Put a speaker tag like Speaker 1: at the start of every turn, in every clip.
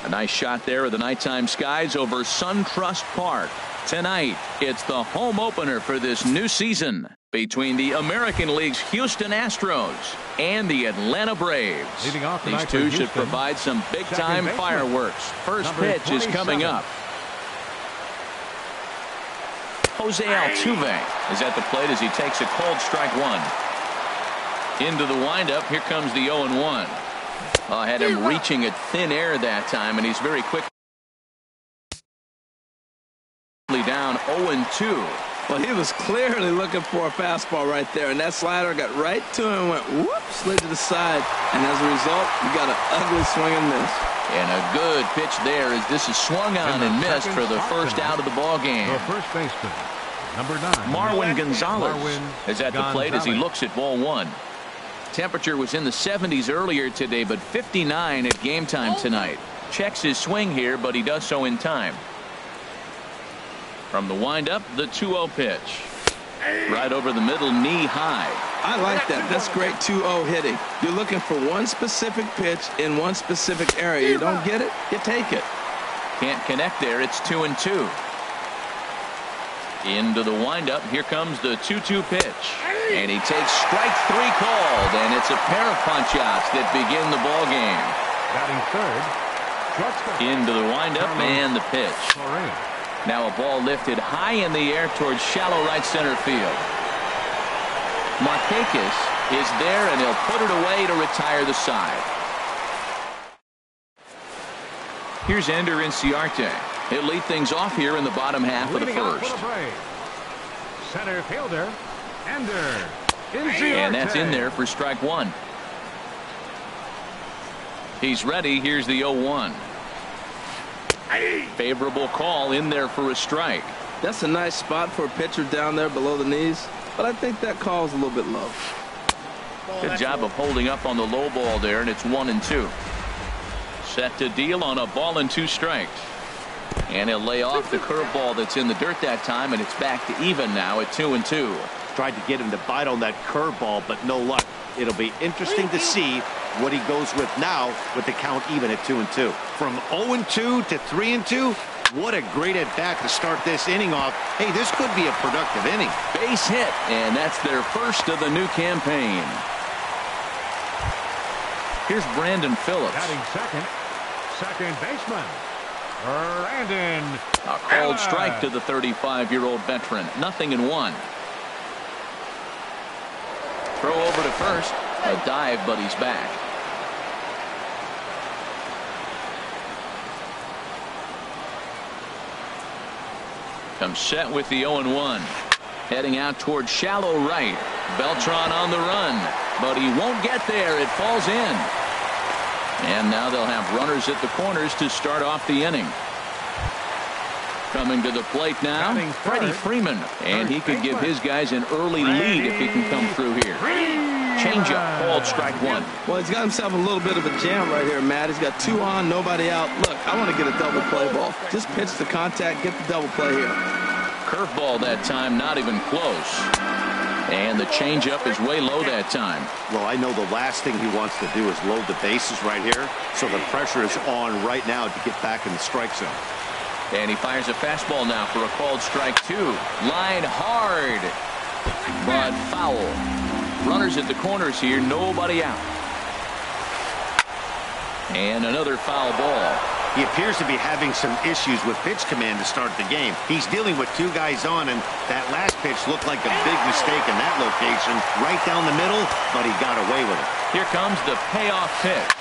Speaker 1: A nice shot there of the nighttime skies over SunTrust Park. Tonight, it's the home opener for this new season between the American League's Houston Astros and the Atlanta Braves. These two should provide some big-time fireworks. First pitch is coming up. Jose Altuve is at the plate as he takes a cold strike one. Into the windup, here comes the 0-1. Had him reaching at thin air that time, and he's very quickly down 0-2.
Speaker 2: Well, he was clearly looking for a fastball right there, and that slider got right to him and went whoop, slid to the side, and as a result, you got an ugly swing and miss.
Speaker 1: And a good pitch there as this is swung on and missed for the first out of the ball game.
Speaker 3: The first baseman, number 9,
Speaker 1: Marwin Gonzalez is at the plate as he looks at ball one. Temperature was in the 70s earlier today, but 59 at game time tonight. Checks his swing here, but he does so in time. From the windup, the 2-0 pitch. Right over the middle, knee high.
Speaker 2: I like that. That's great 2-0 hitting. You're looking for one specific pitch in one specific area. You don't get it, you take it.
Speaker 1: Can't connect there. It's 2-2. Into the windup. Here comes the 2-2 pitch. And he takes strike 3 called, and it's a pair of punch-outs that begin the ball game.
Speaker 3: Batting third,
Speaker 1: into the windup and the pitch. Now a ball lifted high in the air towards shallow right center field. Markakis is there, and he'll put it away to retire the side. Here's Ender Inciarte. He'll lead things off here in the bottom half of the first.
Speaker 3: Center fielder, Ender Inciarte.
Speaker 1: And that's in there for strike one. He's ready. Here's the 0-1. Favorable call in there for a strike.
Speaker 2: That's a nice spot for a pitcher down there below the knees, but I think that call's a little bit low.
Speaker 1: Good job of holding up on the low ball there, and it's 1-2. Set to deal on a ball and 2 strikes. And he'll lay off the curveball that's in the dirt that time, and it's back to even now at 2-2.
Speaker 4: Tried to get him to bite on that curveball, but no luck. It'll be interesting to see what he goes with now with the count even at 2-2. From 0-2 to 3-2, what a great at bat to start this inning off. Hey, this could be a productive inning.
Speaker 1: Base hit, and that's their first of the new campaign. Here's Brandon Phillips.
Speaker 3: Batting second baseman, Brandon.
Speaker 1: A cold strike to the 35-year-old veteran. 0-1. Throw over to first. A dive, but he's back. Comes set with the 0-1. Heading out toward shallow right. Beltran on the run, but he won't get there. It falls in. And now they'll have runners at the corners to start off the inning. Coming to the plate now, Freddie Freeman, and he could give his guys an early lead if he can come through here. Changeup, called strike one.
Speaker 2: Well, he's got himself a little bit of a jam right here, Matt. He's got 2 on, nobody out. Look, I want to get a double play ball. Just pitch the contact, get the double play here.
Speaker 1: Curveball that time, not even close. And the changeup is way low that time.
Speaker 4: Well, I know the last thing he wants to do is load the bases right here, so the pressure is on right now to get back in the strike zone.
Speaker 1: And he fires a fastball now for a called strike 2. Line hard, but foul. Runners at the corners here, nobody out. And another foul ball.
Speaker 4: He appears to be having some issues with pitch command to start the game. He's dealing with 2 guys on, and that last pitch looked like a big mistake in that location. Right down the middle, but he got away with it.
Speaker 1: Here comes the payoff pitch.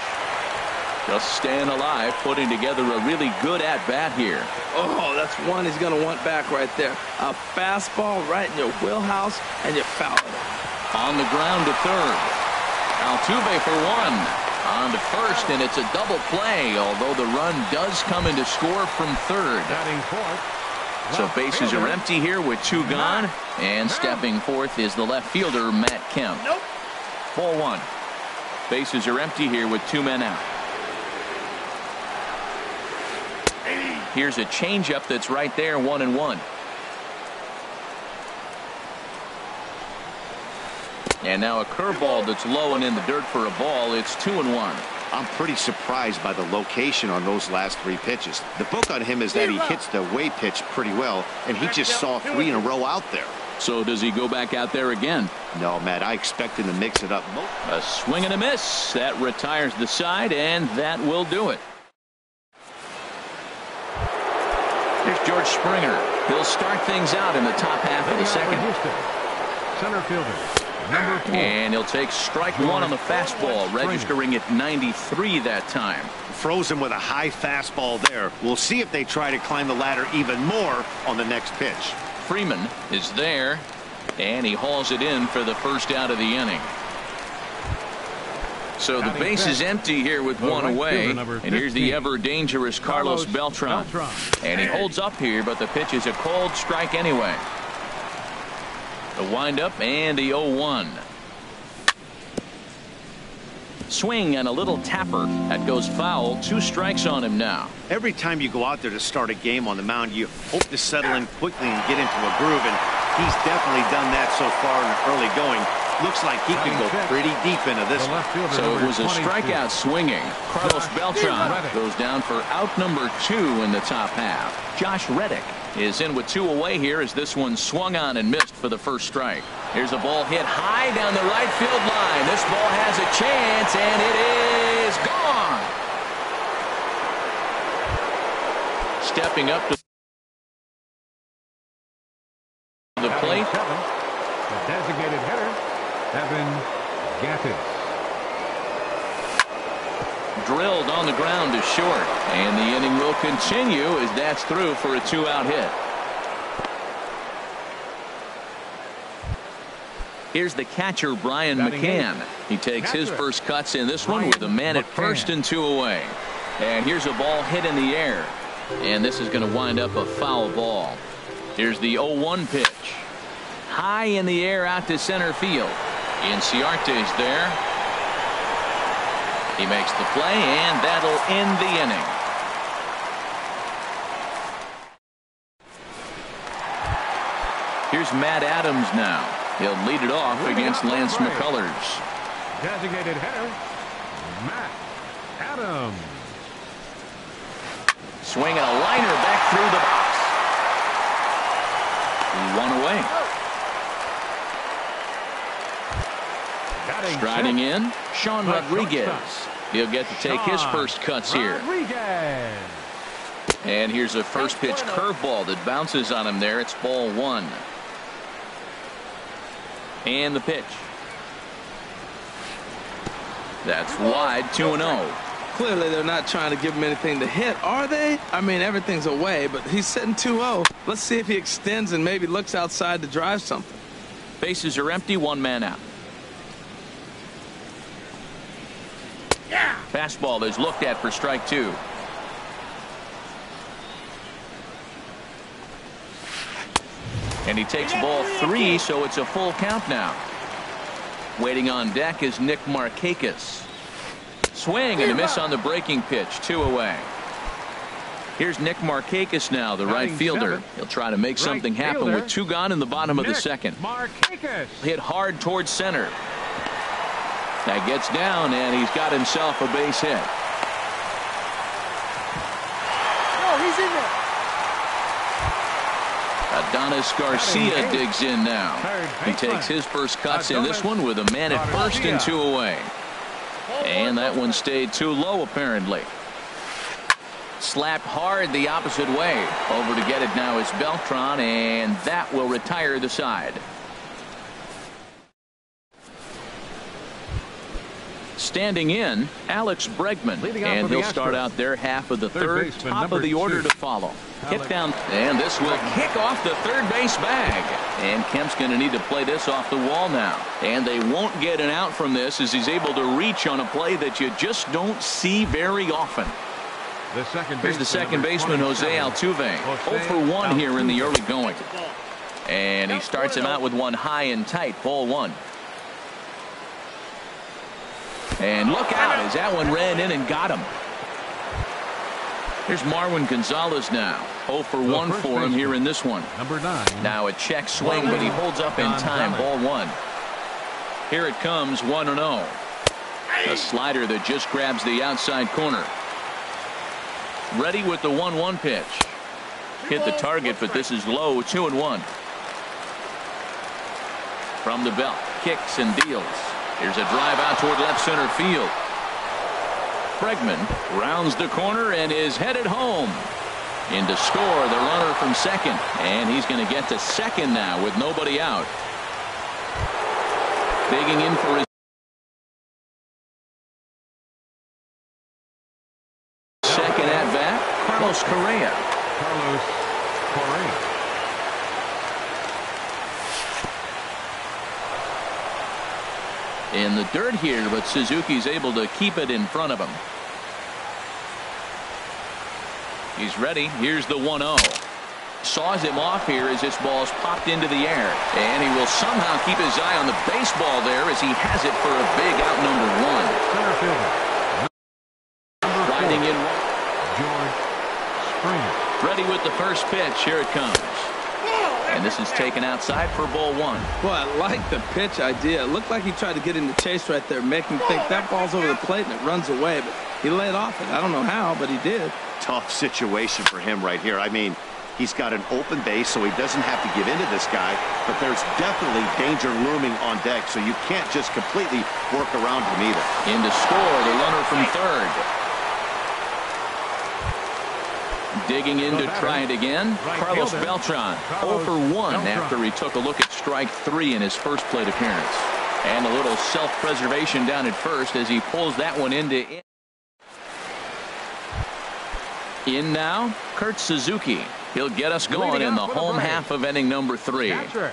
Speaker 1: Just staying alive, putting together a really good at-bat here.
Speaker 2: Oh, that's one he's going to want back right there. A fastball right in your wheelhouse, and you foul it.
Speaker 1: On the ground to third. Altuve for 1. On to first, and it's a double play, although the run does come into score from third.
Speaker 3: Batting fourth.
Speaker 1: So bases are empty here with 2 gone, and stepping forth is the left fielder, Matt Kemp. Ball 1. Bases are empty here with 2 men out. Here's a changeup that's right there, 1-1. And now a curveball that's low and in the dirt for a ball. It's 2-1.
Speaker 4: I'm pretty surprised by the location on those last 3 pitches. The book on him is that he hits the way pitch pretty well, and he just saw 3 in a row out there.
Speaker 1: So does he go back out there again?
Speaker 4: No, Matt, I expect him to mix it up.
Speaker 1: A swing and a miss. That retires the side, and that will do it. Here's George Springer. He'll start things out in the top half of the second.
Speaker 3: Center fielder, number 4.
Speaker 1: And he'll take strike 1 on the fastball, registering at 93 that time.
Speaker 4: Frozen with a high fastball there. We'll see if they try to climb the ladder even more on the next pitch.
Speaker 1: Freeman is there, and he hauls it in for the first out of the inning. So the base is empty here with 1 away, and here's the ever-dangerous Carlos Beltran. And he holds up here, but the pitch is a cold strike anyway. The windup and the 0-1. Swing and a little tapper. That goes foul. 2 strikes on him now.
Speaker 4: Every time you go out there to start a game on the mound, you hope to settle in quickly and get into a groove, and he's definitely done that so far in the early going. Looks like he could go pretty deep into this one.
Speaker 1: So it was a strikeout swinging. Carlos Beltran goes down for out number 2 in the top half. Josh Reddick is in with 2 away here as this one swung on and missed for the first strike. Here's a ball hit high down the right field line. This ball has a chance, and it is gone. Stepping up to the plate.
Speaker 3: The designated hitter, Evan Gattis.
Speaker 1: Drilled on the ground to short, and the inning will continue as that's through for a 2-out hit. Here's the catcher, Brian McCann. He takes his first cuts in this one with a man at first and 2 away. And here's a ball hit in the air, and this is going to wind up a foul ball. Here's the 0-1 pitch. High in the air out to center field. Inciarte's there. He makes the play, and that'll end the inning. Here's Matt Adams now. He'll lead it off against Lance McCullers.
Speaker 3: Designated hitter, Matt Adams.
Speaker 1: Swinging a liner back through the box. 1 away. Striding in, Sean Rodriguez. He'll get to take his first cuts here. And here's a first pitch curveball that bounces on him there. It's ball 1. And the pitch. That's wide, 2-0.
Speaker 2: Clearly they're not trying to give him anything to hit, are they? I mean, everything's away, but he's sitting 2-0. Let's see if he extends and maybe looks outside to drive something.
Speaker 1: Bases are empty, 1 man out. Fastball is looked at for strike 2. And he takes ball 3, so it's a full count now. Waiting on deck is Nick Markakis. Swing and a miss on the breaking pitch. 2 away. Here's Nick Markakis now, the right fielder. He'll try to make something happen with 2 gone in the bottom of the second. Hit hard towards center. That gets down, and he's got himself a base hit.
Speaker 5: Oh, he's in there.
Speaker 1: Adonis Garcia digs in now. He takes his first cuts in this one with a man at first and 2 away. And that one stayed too low, apparently. Slapped hard the opposite way. Over to get it now is Beltran, and that will retire the side. Standing in, Alex Bregman, and he'll start out their half of the third, top of the order to follow. Hit down, and this will kick off the third base bag. And Kemp's going to need to play this off the wall now. And they won't get an out from this as he's able to reach on a play that you just don't see very often. Here's the second baseman, Jose Altuve. 0 for 1 here in the early going. And he starts him out with one high and tight, ball 1. And look out as that one ran in and got him. Here's Marwin Gonzalez now. 0 for 1 for him here in this one.
Speaker 3: Number 9.
Speaker 1: Now a check swing, but he holds up in time. Ball 1. Here it comes, 1-0. A slider that just grabs the outside corner. Ready with the 1-1 pitch. Hit the target, but this is low. 2-1. From the belt, kicks and deals. Here's a drive out toward left center field. Bregman rounds the corner and is headed home. In to score the runner from second, and he's going to get to second now with nobody out. Digging in for his second at bat, Carlos Correa.
Speaker 3: Carlos Correa.
Speaker 1: In the dirt here, but Suzuki's able to keep it in front of him. He's ready. Here's the 1-0. Saws him off here as this ball's popped into the air. And he will somehow keep his eye on the baseball there as he has it for a big out number 1.
Speaker 3: Center fielder.
Speaker 1: Riding in.
Speaker 3: George Springer.
Speaker 1: Ready with the first pitch. Here it comes. And this is taken outside for ball 1.
Speaker 2: Well, I like the pitch idea. It looked like he tried to get in the chase right there, making him think that ball's over the plate and it runs away. But he laid off it. I don't know how, but he did.
Speaker 4: Tough situation for him right here. I mean, he's got an open base, so he doesn't have to give in to this guy. But there's definitely danger looming on deck, so you can't just completely work around him either.
Speaker 1: In to score the runner from third. Digging in to try it again. Carlos Beltran 0 for 1 after he took a look at strike 3 in his first plate appearance. And a little self-preservation down at first as he pulls that one into in. In now, Kurt Suzuki. He'll get us going in the home half of inning number 3.
Speaker 3: Catcher,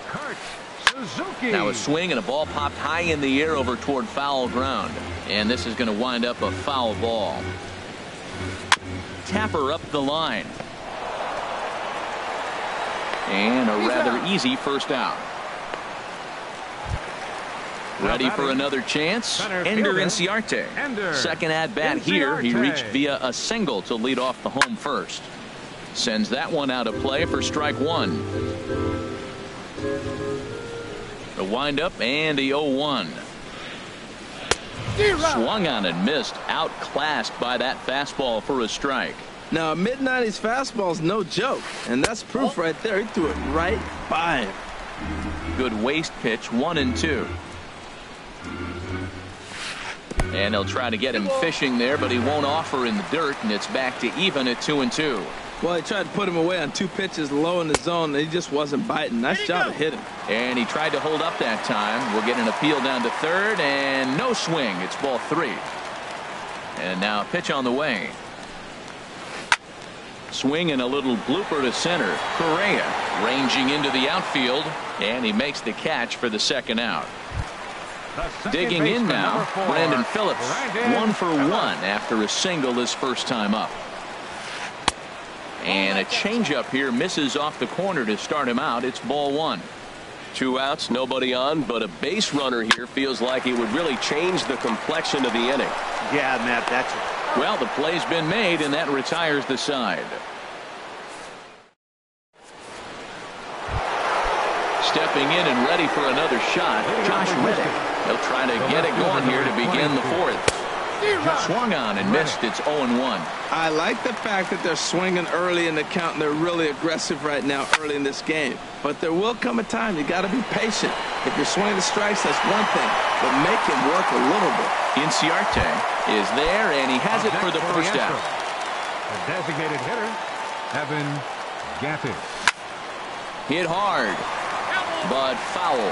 Speaker 3: Kurt Suzuki.
Speaker 1: Now a swing and a ball popped high in the air over toward foul ground. And this is going to wind up a foul ball. Tapper up the line. And a rather easy first out. Ready for another chance. Ender Inciarte. Second at bat here. He reached via a single to lead off the home first. Sends that one out of play for strike 1. The windup and the 0-1. Swung on and missed. Outclassed by that fastball for a strike.
Speaker 2: Now, a mid-90s fastball is no joke, and that's proof right there. He threw it right by him.
Speaker 1: Good waist pitch, 1-2. And they'll try to get him fishing there, but he won't offer in the dirt, and it's back to even at 2-2.
Speaker 2: Well, he tried to put him away on 2 pitches low in the zone, and he just wasn't biting. Nice job to hit him.
Speaker 1: And he tried to hold up that time. We'll get an appeal down to third, and no swing. It's ball 3. And now a pitch on the way. Swing and a little blooper to center. Correa ranging into the outfield, and he makes the catch for the second out. Digging in now, Brandon Phillips, 1 for 1 after a single his first time up. And a changeup here misses off the corner to start him out. It's ball 1.
Speaker 6: 2 outs, nobody on, but a base runner here feels like it would really change the complexion of the inning.
Speaker 4: Yeah, Matt, that's it.
Speaker 1: Well, the play's been made, and that retires the side. Stepping in and ready for another shot, Josh Reddick. He'll try to get it going here to begin the 4th. Swung on and missed. It's 0-1.
Speaker 2: I like the fact that they're swinging early in the count, and they're really aggressive right now early in this game. But there will come a time you got to be patient. If you're swinging the strikes, that's one thing, but make him work a little bit.
Speaker 1: Inciarte is there, and he has it for the first out.
Speaker 3: The designated hitter, Evan Gattis.
Speaker 1: Hit hard, but foul.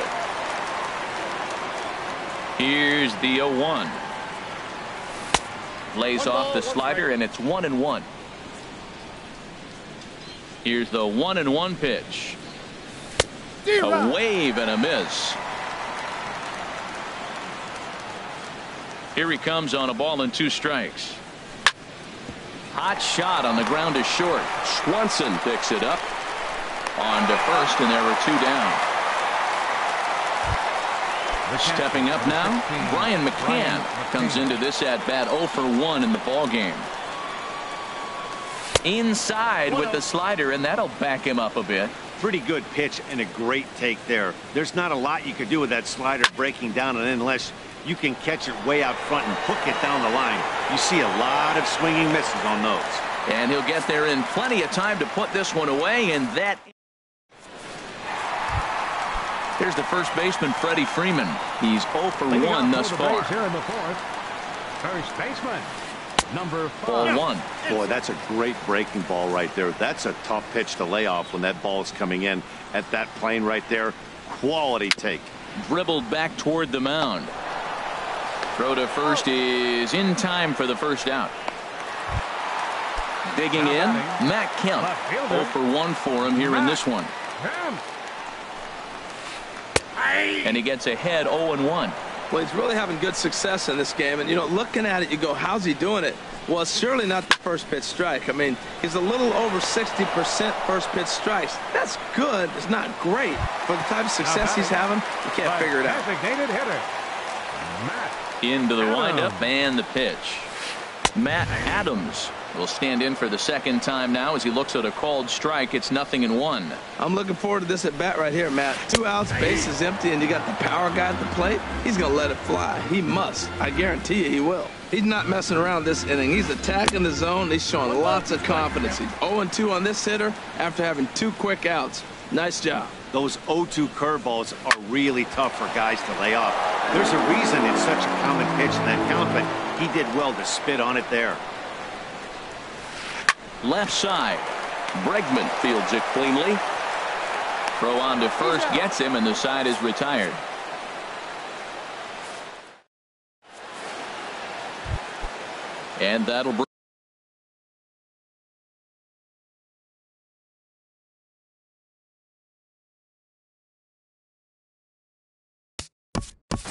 Speaker 1: Here's the 0-1. Lays off the slider, and it's 1-1. Here's the 1-1 pitch. A wave and a miss. Here he comes on a ball and 2 strikes. Hot shot on the ground is short. Swanson picks it up. On to first, and there were 2 down. Stepping up now, Brian McCann comes into this at-bat 0 for 1 in the ballgame. Inside with the slider, and that'll back him up a bit.
Speaker 4: Pretty good pitch and a great take there. There's not a lot you could do with that slider breaking down, and unless you can catch it way out front and hook it down the line. You see a lot of swinging misses on those.
Speaker 1: And he'll get there in plenty of time to put this one away, and that... Here's the first baseman, Freddie Freeman. He's 0 for 1 thus far.
Speaker 3: Here in the fourth. First baseman, number 5.
Speaker 1: Ball 1.
Speaker 4: Boy, that's a great breaking ball right there. That's a tough pitch to lay off when that ball is coming in at that plane right there. Quality take.
Speaker 1: Dribbled back toward the mound. Throw to first is in time for the first out. Digging in, Matt Kemp. 0 for 1 for him here in this one. And he gets ahead 0-1.
Speaker 2: Well, he's really having good success in this game. And, you know, looking at it, you go, how's he doing it? Well, it's surely not the first pitch strike. I mean, he's a little over 60% first pitch strikes. That's good. It's not great. For the type of success he's having, you can't figure it out.
Speaker 3: Designated hitter, Matt
Speaker 1: Into the
Speaker 3: Adams.
Speaker 1: windup and the pitch. Matt Adams will stand in for the second time now as he looks at a called strike. It's 0-1.
Speaker 2: I'm looking forward to this at bat right here, Matt. 2 outs, bases empty, and you got the power guy at the plate. He's going to let it fly. He must. I guarantee you he will. He's not messing around this inning. He's attacking the zone. He's showing lots of confidence. He's 0-2 on this hitter after having 2 quick outs. Nice job.
Speaker 4: Those 0-2 curveballs are really tough for guys to lay off. There's a reason it's such a common pitch in that count, but he did well to spit on it there.
Speaker 1: Left side. Bregman fields it cleanly. Throw on to first gets him, and the side is retired. And that'll bring.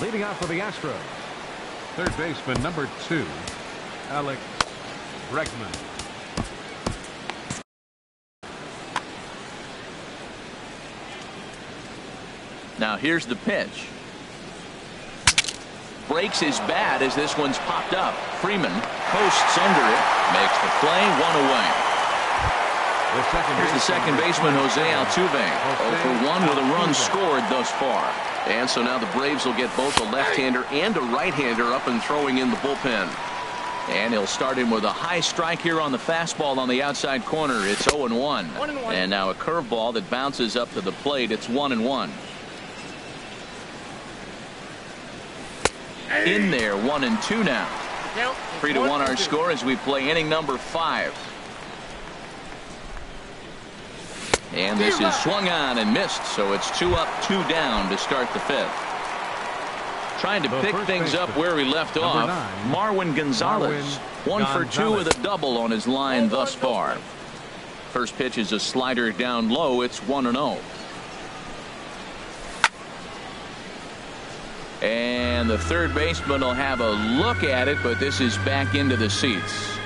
Speaker 3: Leading off for the Astros, third baseman, number 2, Alex Bregman.
Speaker 1: Now here's the pitch. Breaks his bat as this one's popped up. Freeman posts under it, makes the play, 1 away. Here's the second baseman, Jose Altuve. 0 for 1 with a run scored thus far. And so now the Braves will get both a left-hander and a right-hander up and throwing in the bullpen. And he'll start him with a high strike here on the fastball on the outside corner. It's 0-1. And now a curveball that bounces up to the plate. It's 1-1. In there, 1-2 now. 3-1 our score as we play inning number 5. And this is swung on and missed, so it's 2 up, 2 down to start the 5th. Trying to pick things up where we left off. Marwin Gonzalez, 1 for 2 with a double on his line thus far. First pitch is a slider down low. It's 1-0. And the third baseman will have a look at it, but this is back into the seats.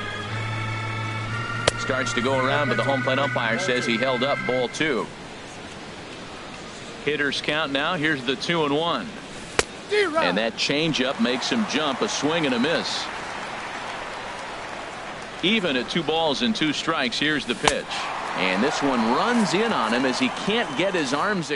Speaker 1: Starts to go around, but the home plate umpire says he held up ball 2. Hitters count now. Here's the 2-1. And that changeup makes him jump. A swing and a miss. Even at 2 balls and 2 strikes. Here's the pitch. And this one runs in on him as he can't get his arms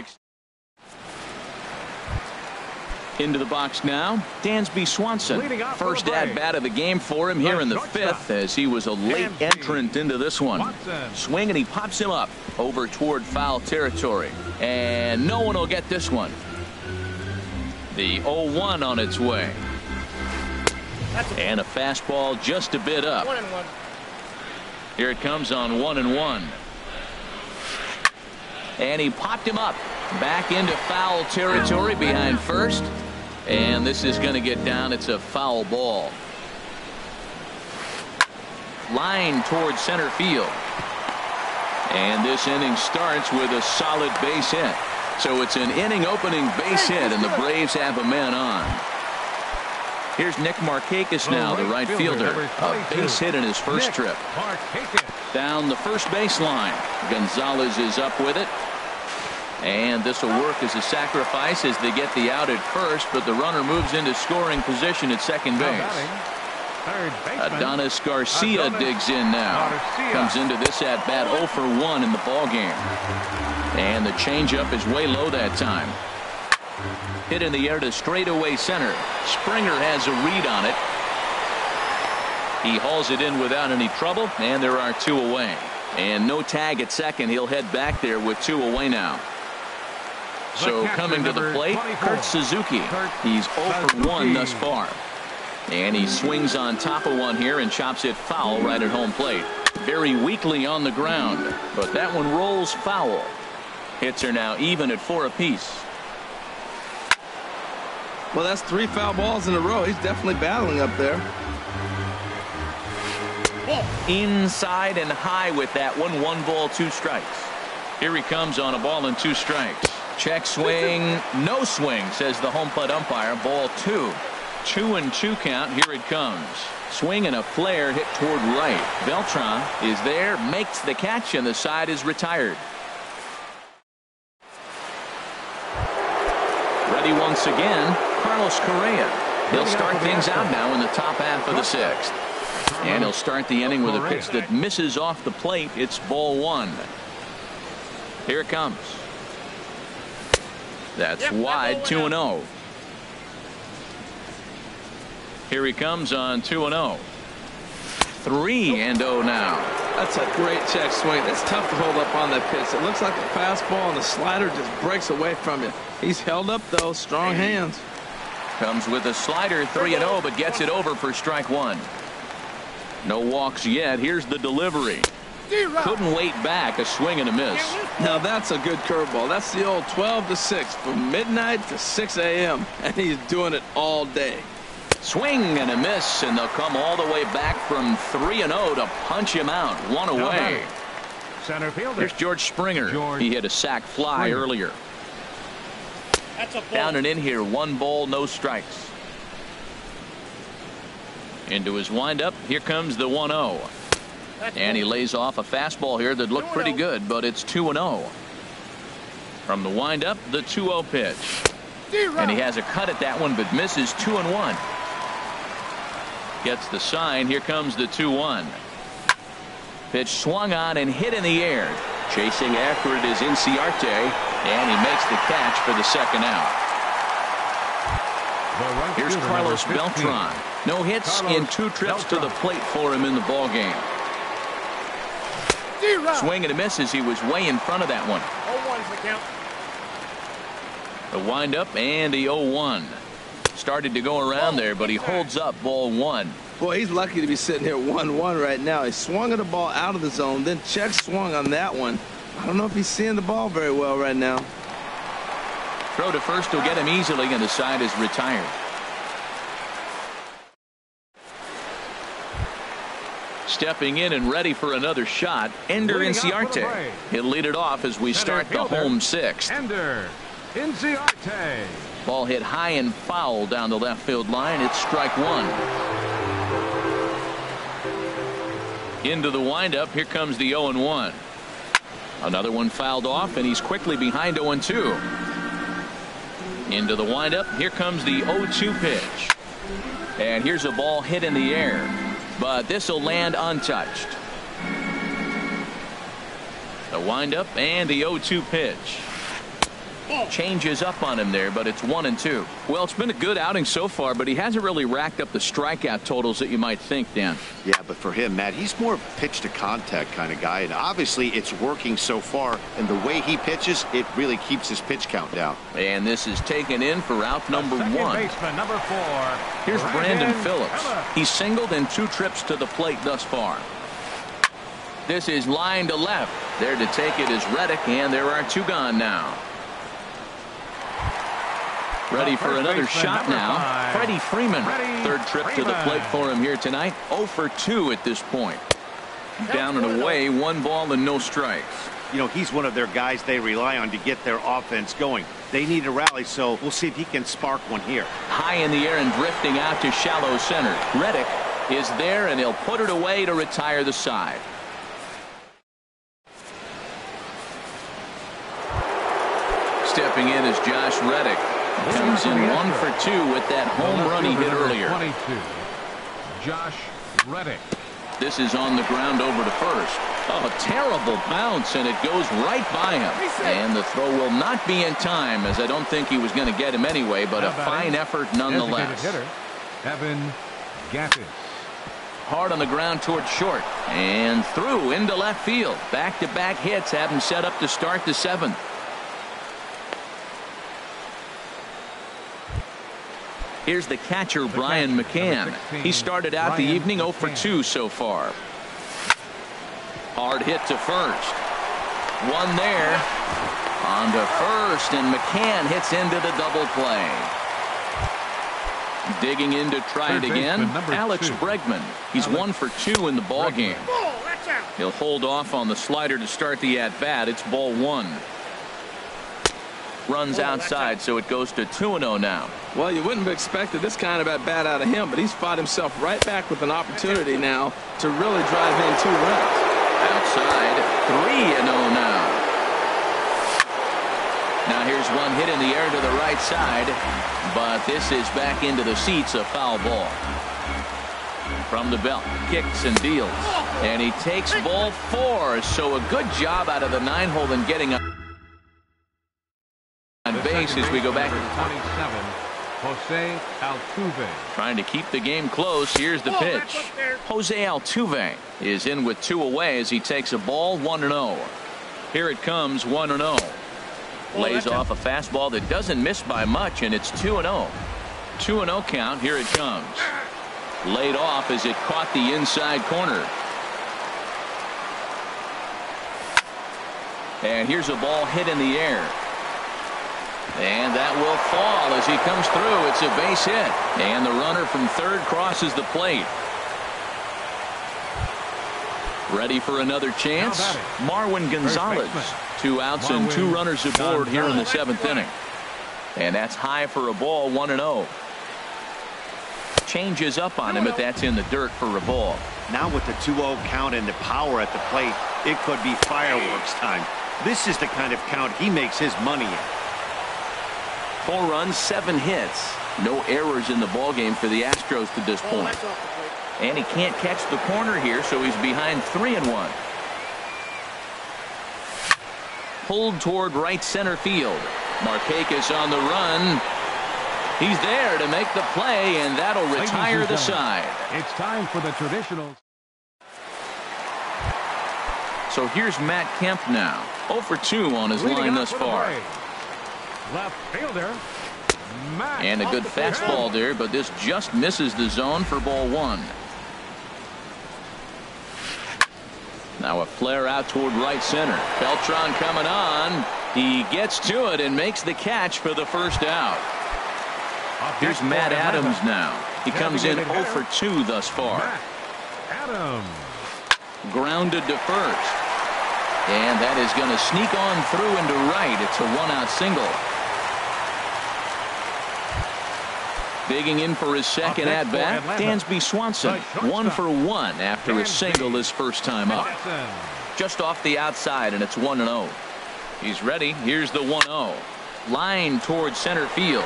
Speaker 1: into the box now. Dansby Swanson, first at bat of the game for him here in the 5th, as he was a late entrant into this one. Swing, and he pops him up over toward foul territory, and no one will get this one. The 0-1 on its way, and a fastball just a bit up. Here it comes on 1-1. And he popped him up back into foul territory behind first. And this is going to get down. It's a foul ball. Line towards center field. And this inning starts with a solid base hit. So it's an inning opening base hit, and the Braves have a man on. Here's Nick Markakis now, the right fielder. A base hit in his first trip. Down the first baseline. Gonzalez is up with it. And this will work as a sacrifice as they get the out at first, but the runner moves into scoring position at second base. Adonis Garcia digs in now. Comes into this at bat 0 for 1 in the ball game. And the changeup is way low that time. Hit in the air to straightaway center. Springer has a read on it. He hauls it in without any trouble, and there are 2 away. And no tag at second. He'll head back there with 2 away now. So coming to the plate, Kurt Suzuki. He's 0 for 1 thus far. And he swings on top of one here and chops it foul right at home plate. Very weakly on the ground, but that one rolls foul. Hits are now even at 4 apiece.
Speaker 2: Well, that's 3 foul balls in a row. He's definitely battling up there.
Speaker 1: Inside and high with that one. 1 ball, 2 strikes. Here he comes on a ball and 2 strikes. Check swing, no swing, says the home plate umpire. Ball 2. 2-2 count. Here it comes. Swing and a flare hit toward right. Beltran is there, makes the catch, and the side is retired. Ready once again, Carlos Correa. He'll start things out now in the top half of the 6th. And he'll start the inning with a pitch that misses off the plate. It's ball 1. Here it comes. That's wide, 2-0. Here he comes on 2-0. 3-0 now.
Speaker 2: That's a great check swing. That's tough to hold up on that pitch. It looks like a fastball, and the slider just breaks away from you. He's held up, though. Strong hands.
Speaker 1: Comes with a slider, 3-0, but gets it over for strike 1. No walks yet. Here's the delivery. Couldn't wait back. A swing and a miss.
Speaker 2: Now that's a good curveball. That's the old 12 to 6 from midnight to 6 a.m. and he's doing it all day.
Speaker 1: Swing and a miss, and they'll come all the way back from 3-0 to punch him out. 1 away.
Speaker 3: Center fielder.
Speaker 1: Here's George Springer. He hit a sac fly earlier. Down and in here. 1 ball, no strikes. Into his windup. Here comes the 1-0. And he lays off a fastball here that looked pretty good, but it's 2-0. From the windup, the 2-0 pitch. And he has a cut at that one, but misses. 2-1. Gets the sign. Here comes the 2-1. Pitch swung on and hit in the air. Chasing after it is Inciarte, and he makes the catch for the 2nd out. Here's Carlos Beltran. No hits in 2 trips to the plate for him in the ball game. Swing and a miss as he was way in front of that one.
Speaker 5: 0-1's the count.
Speaker 1: The windup and the 0-1. Started to go around there, but he holds up ball 1.
Speaker 2: Boy, he's lucky to be sitting here 1-1 right now. He swung at the ball out of the zone, then check swung on that one. I don't know if he's seeing the ball very well right now.
Speaker 1: Throw to first will get him easily, and the side is retired. Stepping in and ready for another shot, Ender Inciarte. He'll lead it off as we start the home 6th.
Speaker 3: Ender Inciarte.
Speaker 1: Ball hit high and foul down the left field line. It's strike 1. Into the windup. Here comes the 0-1. Another one fouled off, and he's quickly behind 0-2. Into the windup. Here comes the 0-2 pitch. And here's a ball hit in the air, but this will land untouched. The windup and the 0-2 pitch. Changes up on him there, but it's 1-2. Well, it's been a good outing so far, but he hasn't really racked up the strikeout totals that you might think, Dan.
Speaker 4: Yeah, but for him, Matt, he's more pitch to contact kind of guy, and obviously it's working so far, and the way he pitches, it really keeps his pitch count down.
Speaker 1: And this is taken in for out number 1.
Speaker 3: Baseman, number 4.
Speaker 1: Here's Brandon Phillips. He's singled in 2 trips to the plate thus far. This is line to left. There to take it is Reddick, and there are 2 gone now. Ready for another shot now. Freddie Freeman. 3rd trip to the plate for him here tonight. 0 for 2 at this point. Down and away, 1 ball and no strikes.
Speaker 4: You know, he's one of their guys they rely on to get their offense going. They need a rally, so we'll see if he can spark one here.
Speaker 1: High in the air and drifting out to shallow center. Reddick is there, and he'll put it away to retire the side. Stepping in is Josh Reddick. Comes in 1 for 2 with that home run he hit earlier.
Speaker 3: 22. Josh Reddick.
Speaker 1: This is on the ground over to first. Oh, terrible bounce, and it goes right by him. And the throw will not be in time, as I don't think he was going to get him anyway, but a fine effort nonetheless.
Speaker 3: Hitter, Evan Gaffis.
Speaker 1: Hard on the ground towards short. And through into left field. Back-to-back hits have him set up to start the seventh. Here's the catcher, Brian McCann. He started out the evening 0 for 2 so far. Hard hit to first. One there. On to first, and McCann hits into the double play. Digging in to try it again, Alex Bregman. He's 1 for 2 in the ball game. He'll hold off on the slider to start the at-bat. It's ball 1. Runs outside, so it goes to 2-0 now.
Speaker 2: Well, you wouldn't have expected this kind of at-bat out of him, but he's fought himself right back with an opportunity now to really drive in 2 runs.
Speaker 1: Outside, 3-0 now. Now here's one hit in the air to the right side, but this is back into the seats, a foul ball. From the belt, kicks and deals, and he takes ball 4, so a good job out of the 9-hole in getting on base as we go back to
Speaker 3: 27, Jose Altuve.
Speaker 1: Trying to keep the game close. Here's the pitch. Jose Altuve is in with 2 away as he takes a ball 1-0. Here it comes, 1-0. Lays off a fastball that doesn't miss by much, and it's 2-0. 2-0 count. Here it comes. Laid off as it caught the inside corner. And here's a ball hit in the air. And that will fall as he comes through. It's a base hit. And the runner from third crosses the plate. Ready for another chance? Marwin Gonzalez. 2 outs and 2 runners aboard here in the 7th inning. And that's high for a ball, 1-0. Changes up on him, but that's in the dirt for a ball.
Speaker 4: Now with the 2-0 count and the power at the plate, it could be fireworks time. This is the kind of count he makes his money in.
Speaker 1: 4 runs, 7 hits. No errors in the ballgame for the Astros to this point. And he can't catch the corner here, so he's behind 3-1. Pulled toward right center field. Markakis on the run. He's there to make the play, and that'll retire the side.
Speaker 3: It's time for the traditional.
Speaker 1: So here's Matt Kemp now. 0 for 2 on his line thus far.
Speaker 3: Left fielder.
Speaker 1: And a good fastball there, but this just misses the zone for ball 1. Now a flare out toward right center. Beltran coming on. He gets to it and makes the catch for the first out. Here's Matt Adams now. He comes in 0 for 2 thus far.
Speaker 3: Adams.
Speaker 1: Grounded to first. And that is going to sneak on through into right. It's a 1-out single. Digging in for his second at-bat, Dansby Swanson. 1 for 1 after a single his first time up. Just off the outside, and it's 1-0. He's ready. Here's the 1-0. Line towards center field.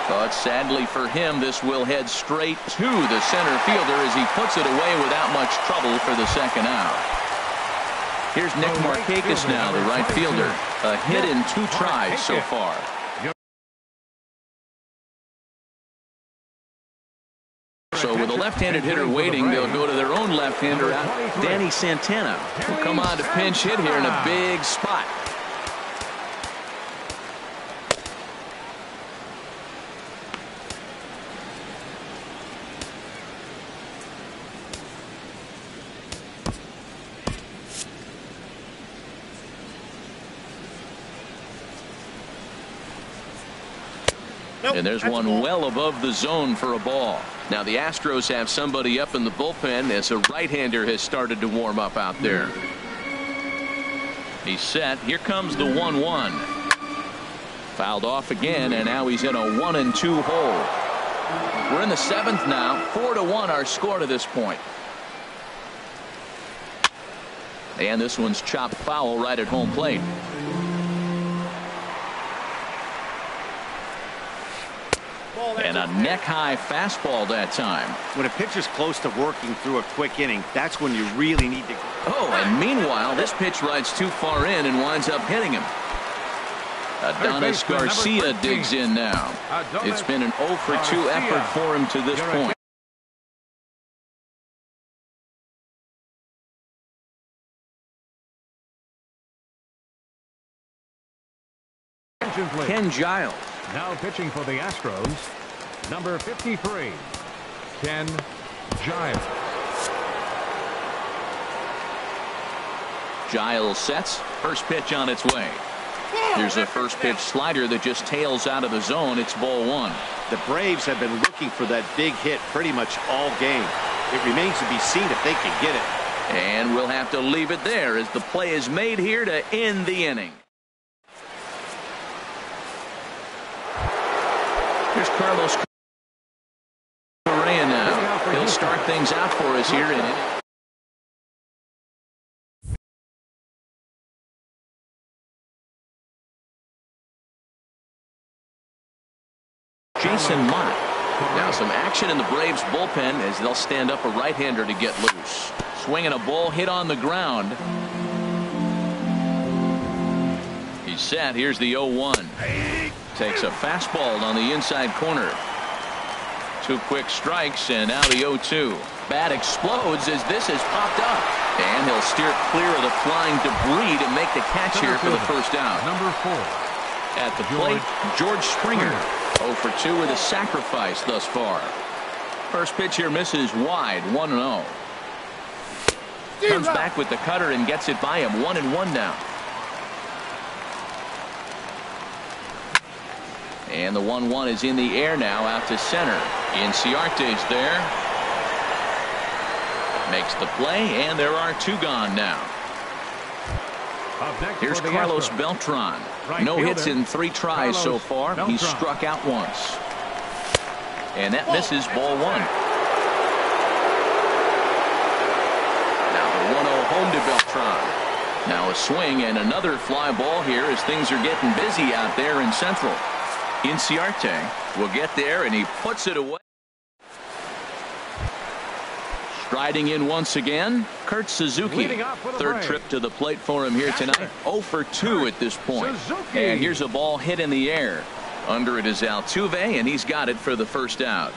Speaker 1: But sadly for him, this will head straight to the center fielder as he puts it away without much trouble for the second out. Here's Nick Markakis now, the right fielder. A hit in 2 tries so far. So with a left-handed hitter waiting, they'll go to their own left-hander out. Danny Santana will come on to pinch hit here in a big spot. And there's one well above the zone for a ball. Now the Astros have somebody up in the bullpen as a right-hander has started to warm up out there. He's set. Here comes the 1-1. Fouled off again, and now he's in a 1-2 hole. We're in the 7th now. 4-1 our score to this point. And this one's chopped foul right at home plate. And a neck-high fastball that time.
Speaker 4: When a pitcher's close to working through a quick inning, that's when you really need to go.
Speaker 1: Oh, and meanwhile, this pitch rides too far in and winds up hitting him. Adonis Garcia digs in now. It's been an 0 for 2 effort for him to this point. Ken Giles.
Speaker 3: Now pitching for the Astros, number 53, Ken Giles.
Speaker 1: Giles sets. First pitch on its way. Here's a first pitch slider that just tails out of the zone. It's ball 1.
Speaker 4: The Braves have been looking for that big hit pretty much all game. It remains to be seen if they can get it.
Speaker 1: And we'll have to leave it there as the play is made here to end the inning. Here's Carlos Correa now. He'll start things out for us here in it. Jason Mott. Now some action in the Braves bullpen as they'll stand up a right-hander to get loose. Swinging a ball hit on the ground. He's set. Here's the 0-1. Takes a fastball on the inside corner. 2 quick strikes and now the 0-2. Bat explodes as this has popped up. And he'll steer clear of the flying debris to make the catch here for the first out.
Speaker 3: Number 4.
Speaker 1: At the plate, George Springer. 0 for 2 with a sacrifice thus far. First pitch here misses wide, 1-0. Comes back with the cutter and gets it by him, 1-1 now. And the 1-1 is in the air now out to center. Inciarte's there. Makes the play, and there are 2 gone now. Here's Carlos Beltran. No hits in 3 tries so far. He's struck out once. And that misses ball 1. Now the 1-0 home to Beltran. Now a swing and another fly ball here as things are getting busy out there in Central. Inciarte will get there and he puts it away. Striding in once again, Kurt Suzuki. Third trip to the plate for him here tonight. 0 for 2 at this point. And here's a ball hit in the air. Under it is Altuve, and he's got it for the first out.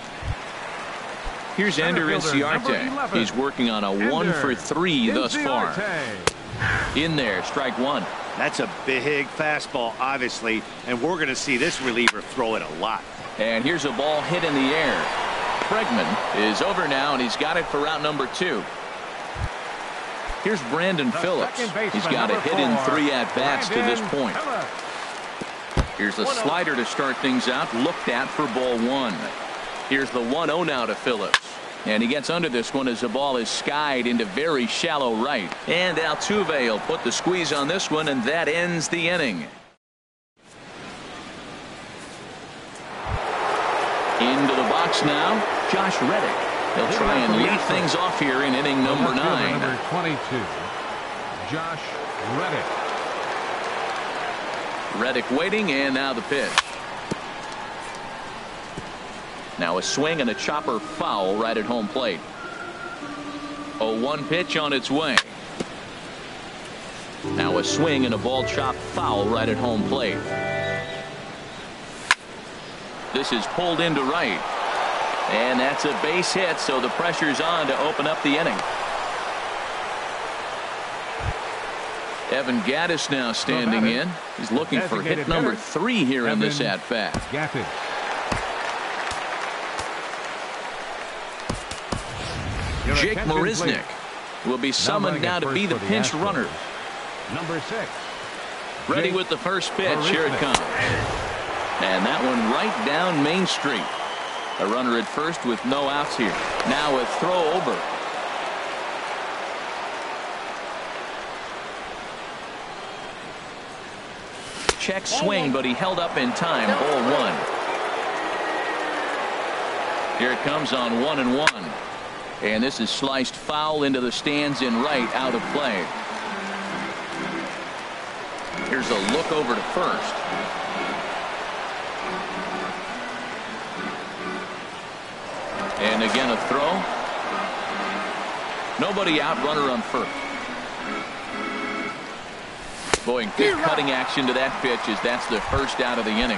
Speaker 1: Here's Ender Inciarte. He's working on a 1 for 3 thus far. In there, strike 1.
Speaker 4: That's a big fastball, obviously, and we're going to see this reliever throw it a lot.
Speaker 1: And here's a ball hit in the air. Bregman is over now, and he's got it for out number 2. Here's Brandon Phillips. He's got a hit in 3 at-bats to this point. Here's a slider to start things out, looked at for ball 1. Here's the 1-0 now to Phillips. And he gets under this one as the ball is skied into very shallow right. And Altuve will put the squeeze on this one, and that ends the inning. Into the box now, Josh Reddick. He'll try and lead things off here in inning number 9.
Speaker 3: Number 22, Josh Reddick.
Speaker 1: Reddick waiting, and now the pitch. Now a swing and a chopper foul right at home plate. 0-1 pitch on its way. Now a swing and a ball chopped foul right at home plate. This is pulled into right. And that's a base hit, so the pressure's on to open up the inning. Evan Gattis now standing in. He's looking for hit number 3 here in this at-bat. Jake Marisnick will be summoned now to be the pinch runner.
Speaker 3: Number 6.
Speaker 1: Ready with the first pitch. Here it comes. And that one right down Main Street. A runner at first with no outs here. Now a throw over. Check swing, but he held up in time. Ball 1. Here it comes on 1-1. And this is sliced foul into the stands in right, out of play. Here's a look over to first. And again a throw. Nobody out, runner on first. Boy, good cutting action to that pitch as that's the first out of the inning.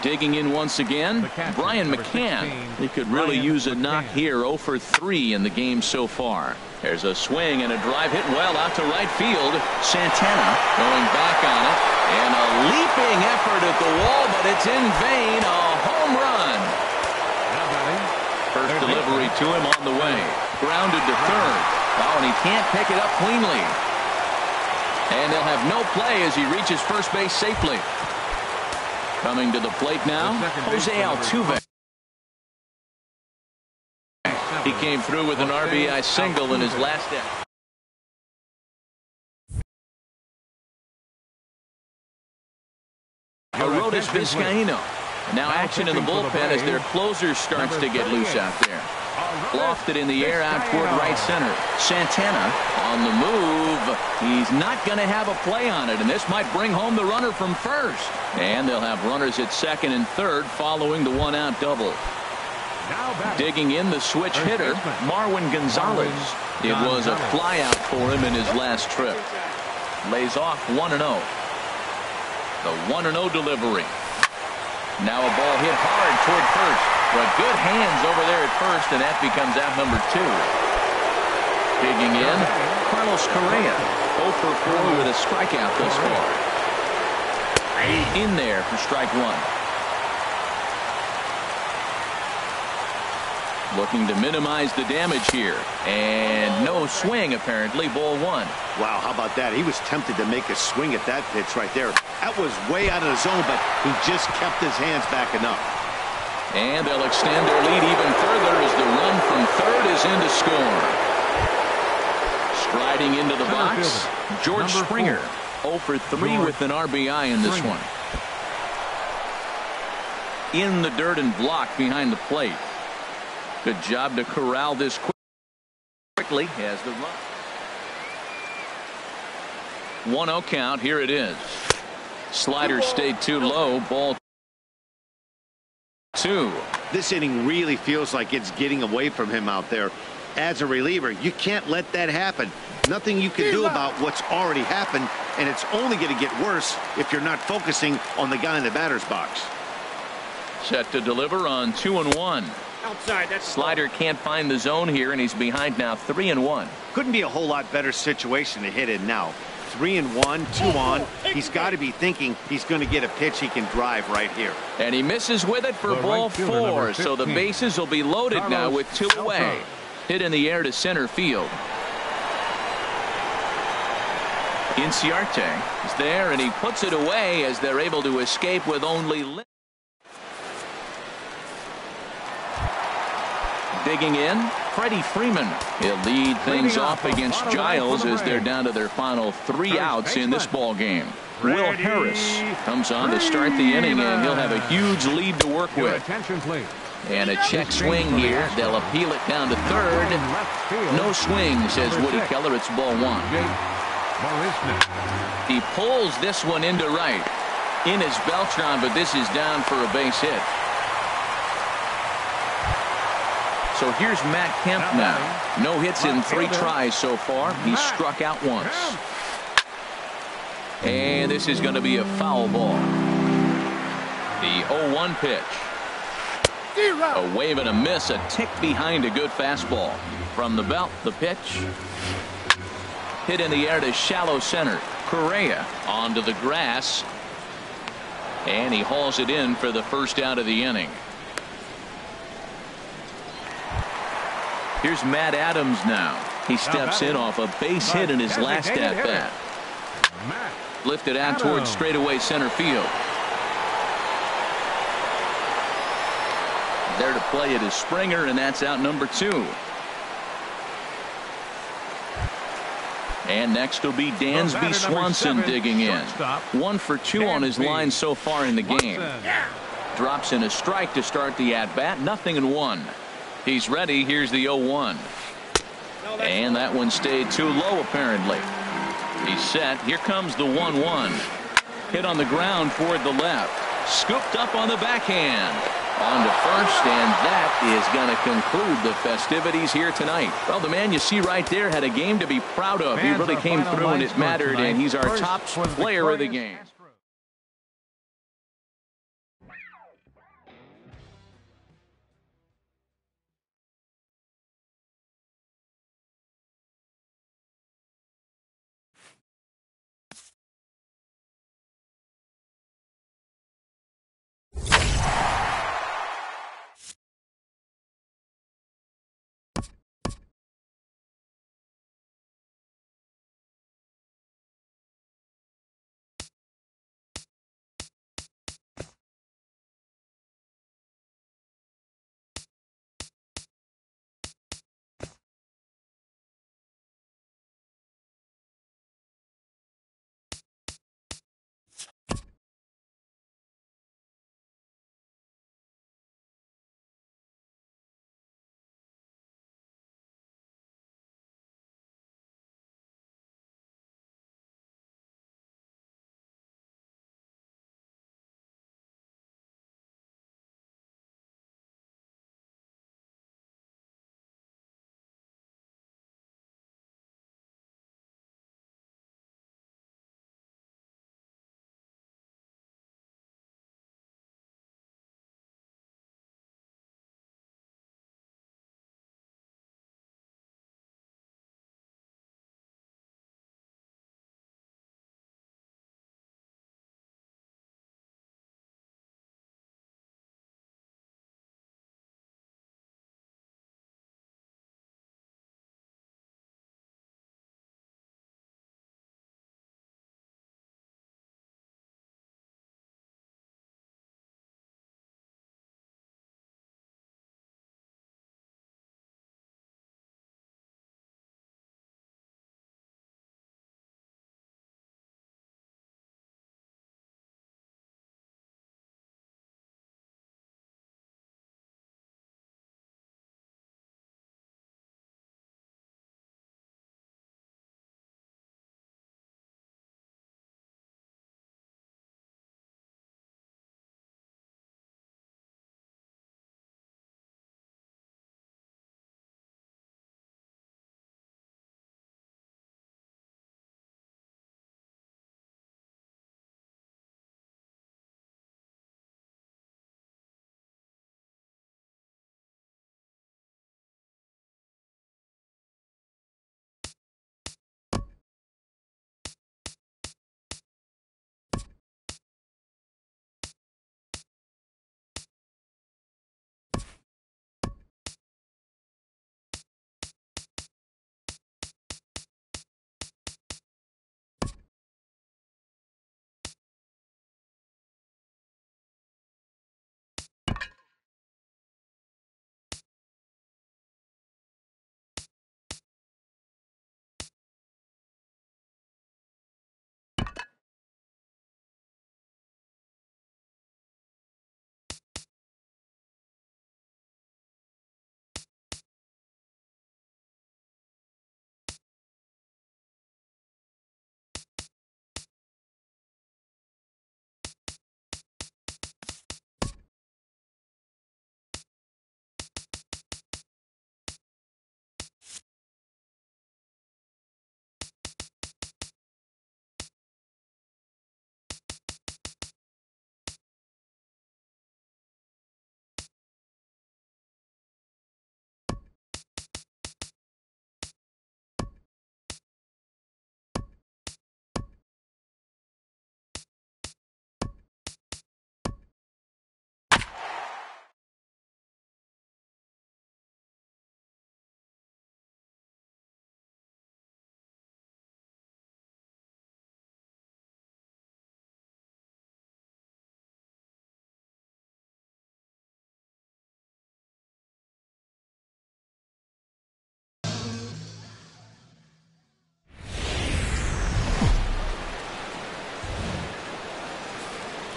Speaker 1: Digging in once again, Brian McCann. He could really use a knock here. 0 for 3 in the game so far. There's a swing and a drive hit well out to right field. Santana going back on it. And a leaping effort at the wall, but it's in vain. A home run. First delivery to him on the way. Grounded to third. Oh, and he can't pick it up cleanly. And they'll have no play as he reaches first base safely. Coming to the plate now, Jose Altuve. He came through with an RBI single in his last at. Arodys Vizcaíno. Now action in the bullpen as their closer starts to get loose out there. Lofted in the air out toward right center. Santana on the move. He's not going to have a play on it, and this might bring home the runner from first. And they'll have runners at second and third following the one-out double. Digging in the switch hitter, Marwin Gonzalez. It was a flyout for him in his last trip. Lays off 1-0. The 1-0 delivery. Now a ball hit hard toward first. But good hands over there at first, and that becomes out number 2. Digging in, Carlos Correa. 0 for 4 with a strikeout thus far. In there for strike 1. Looking to minimize the damage here. And no swing, apparently. Ball 1.
Speaker 4: Wow, how about that? He was tempted to make a swing at that pitch right there. That was way out of the zone, but he just kept his hands back enough.
Speaker 1: And they'll extend their lead even further as the run from third is in to score. Striding into the box, George Springer. 0 for 3 with an RBI in this one. In the dirt and blocked behind the plate. Good job to corral this quickly as the run. 1-0 count. Here it is. Slider stayed too low. Ball 2.
Speaker 4: This inning really feels like it's getting away from him out there. As a reliever, you can't let that happen. Nothing you can do about what's already happened, and it's only going to get worse if you're not focusing on the guy in the batter's box.
Speaker 1: Set to deliver on 2-1.
Speaker 5: Outside, that's
Speaker 1: Slider can't find the zone here, and he's behind now 3-1.
Speaker 4: Couldn't be a whole lot better situation to hit in now. 3-1, 2 on. He's got to be thinking he's going to get a pitch he can drive right here.
Speaker 1: And he misses with it for ball 4. So the bases will be loaded now with 2 away. Hit in the air to center field. Inciarte is there, and he puts it away as they're able to escape with only. Digging in, Freddie Freeman. He'll lead things off against Giles as they're down to their final 3 outs in this ball game. Will Harris comes on to start the inning, and he'll have a huge lead to work with. And a check swing here. They'll appeal it down to third. No swing, says Woody Keller. It's ball 1. He pulls this one into right. In is Beltran, but this is down for a base hit. So here's Matt Kemp now. No hits in 3 tries so far. He's struck out once. And this is going to be a foul ball. The 0-1 pitch. A wave and a miss, a tick behind a good fastball. From the belt, the pitch. Hit in the air to shallow center. Correa onto the grass. And he hauls it in for the first out of the inning. Here's Matt Adams now. He steps in off a base hit in his last at-bat. Lifted out towards straightaway center field. There to play it is Springer, and that's out number 2. And next will be Dansby Swanson digging in. 1 for 2 on his line so far in the game. Drops in a strike to start the at-bat. 0-1. He's ready. Here's the 0-1. And that one stayed too low, apparently. He's set. Here comes the 1-1. Hit on the ground toward the left. Scooped up on the backhand. On to first, and that is going to conclude the festivities here tonight. Well, the man you see right there had a game to be proud of. He really came through when it mattered, and he's our top player of the game.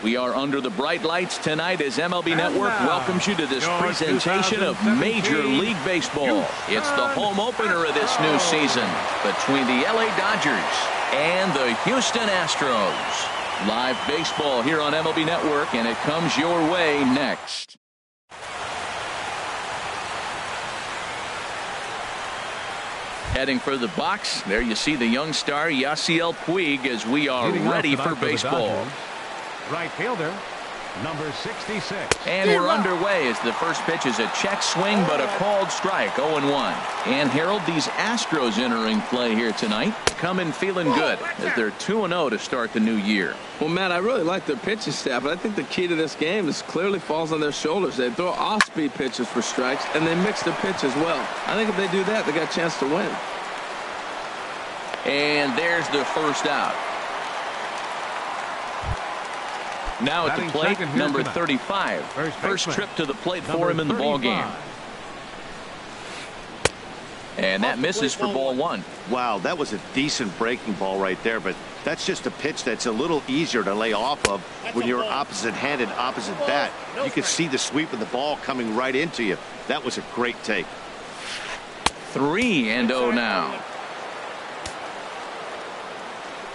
Speaker 1: We are under the bright lights tonight as MLB Network welcomes you to this presentation of Major League Baseball. It's the home opener of this new season between the LA Dodgers and the Houston Astros. Live baseball here on MLB Network, and it comes your way next. Heading for the box. There you see the young star Yasiel Puig as we are ready for baseball.
Speaker 3: Right fielder, number 66.
Speaker 1: And we're underway as the first pitch is a check swing, but a called strike, 0-1. And Harold, these Astros entering play here tonight, coming feeling good as they're 2-0 to start the new year.
Speaker 2: Well, Matt, I really like their pitching staff, but I think the key to this game is clearly falls on their shoulders. They throw off-speed pitches for strikes, and they mix their pitch as well. I think if they do that, they got a chance to win.
Speaker 1: And there's the first out. Now at the plate, number 35. First trip to the plate for him in the ball game. And that misses for ball one.
Speaker 4: Wow, that was a decent breaking ball right there, but that's just a pitch that's a little easier to lay off of when you're opposite-handed, opposite bat. You can see the sweep of the ball coming right into you. That was a great take.
Speaker 1: 3-0 now.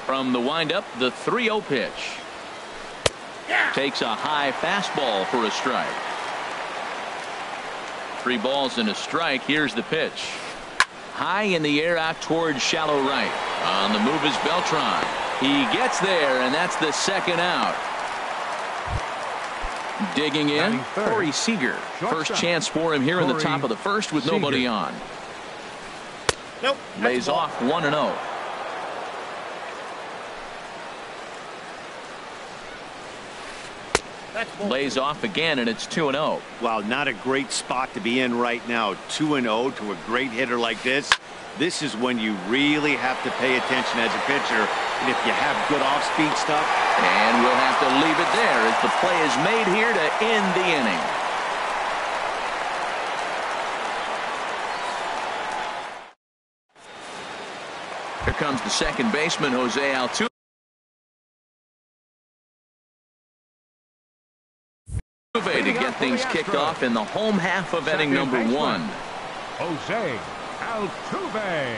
Speaker 1: From the windup, the 3-0 pitch. Takes a high fastball for a strike. 3 balls and a strike. Here's the pitch. High in the air out towards shallow right. On the move is Beltran. He gets there, and that's the second out. Digging in, Corey Seager. First chance for him here in the top of the first with nobody on.
Speaker 5: Nope.
Speaker 1: Lays off 1-0. Lays off again, and it's 2-0.
Speaker 4: Wow, not a great spot to be in right now. 2-0 to a great hitter like this. This is when you really have to pay attention as a pitcher. And if you have good off-speed stuff.
Speaker 1: And we'll have to leave it there as the play is made here to end the inning. Here comes the second baseman, Jose Altuve. To get things kicked off in the home half of inning number 1.
Speaker 3: Jose Altuve.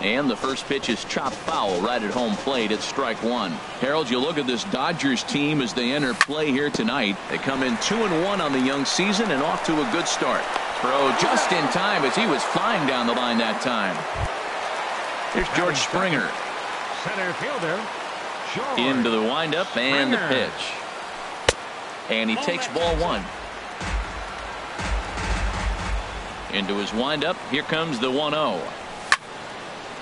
Speaker 1: And the first pitch is chopped foul right at home plate at strike 1. Harold, you look at this Dodgers team as they enter play here tonight. They come in 2-1 on the young season and off to a good start. Throw just in time as he was flying down the line that time. Here's George Springer.
Speaker 3: Center fielder.
Speaker 1: Into the windup and the pitch. And he takes ball 1. Into his windup. Here comes the 1-0.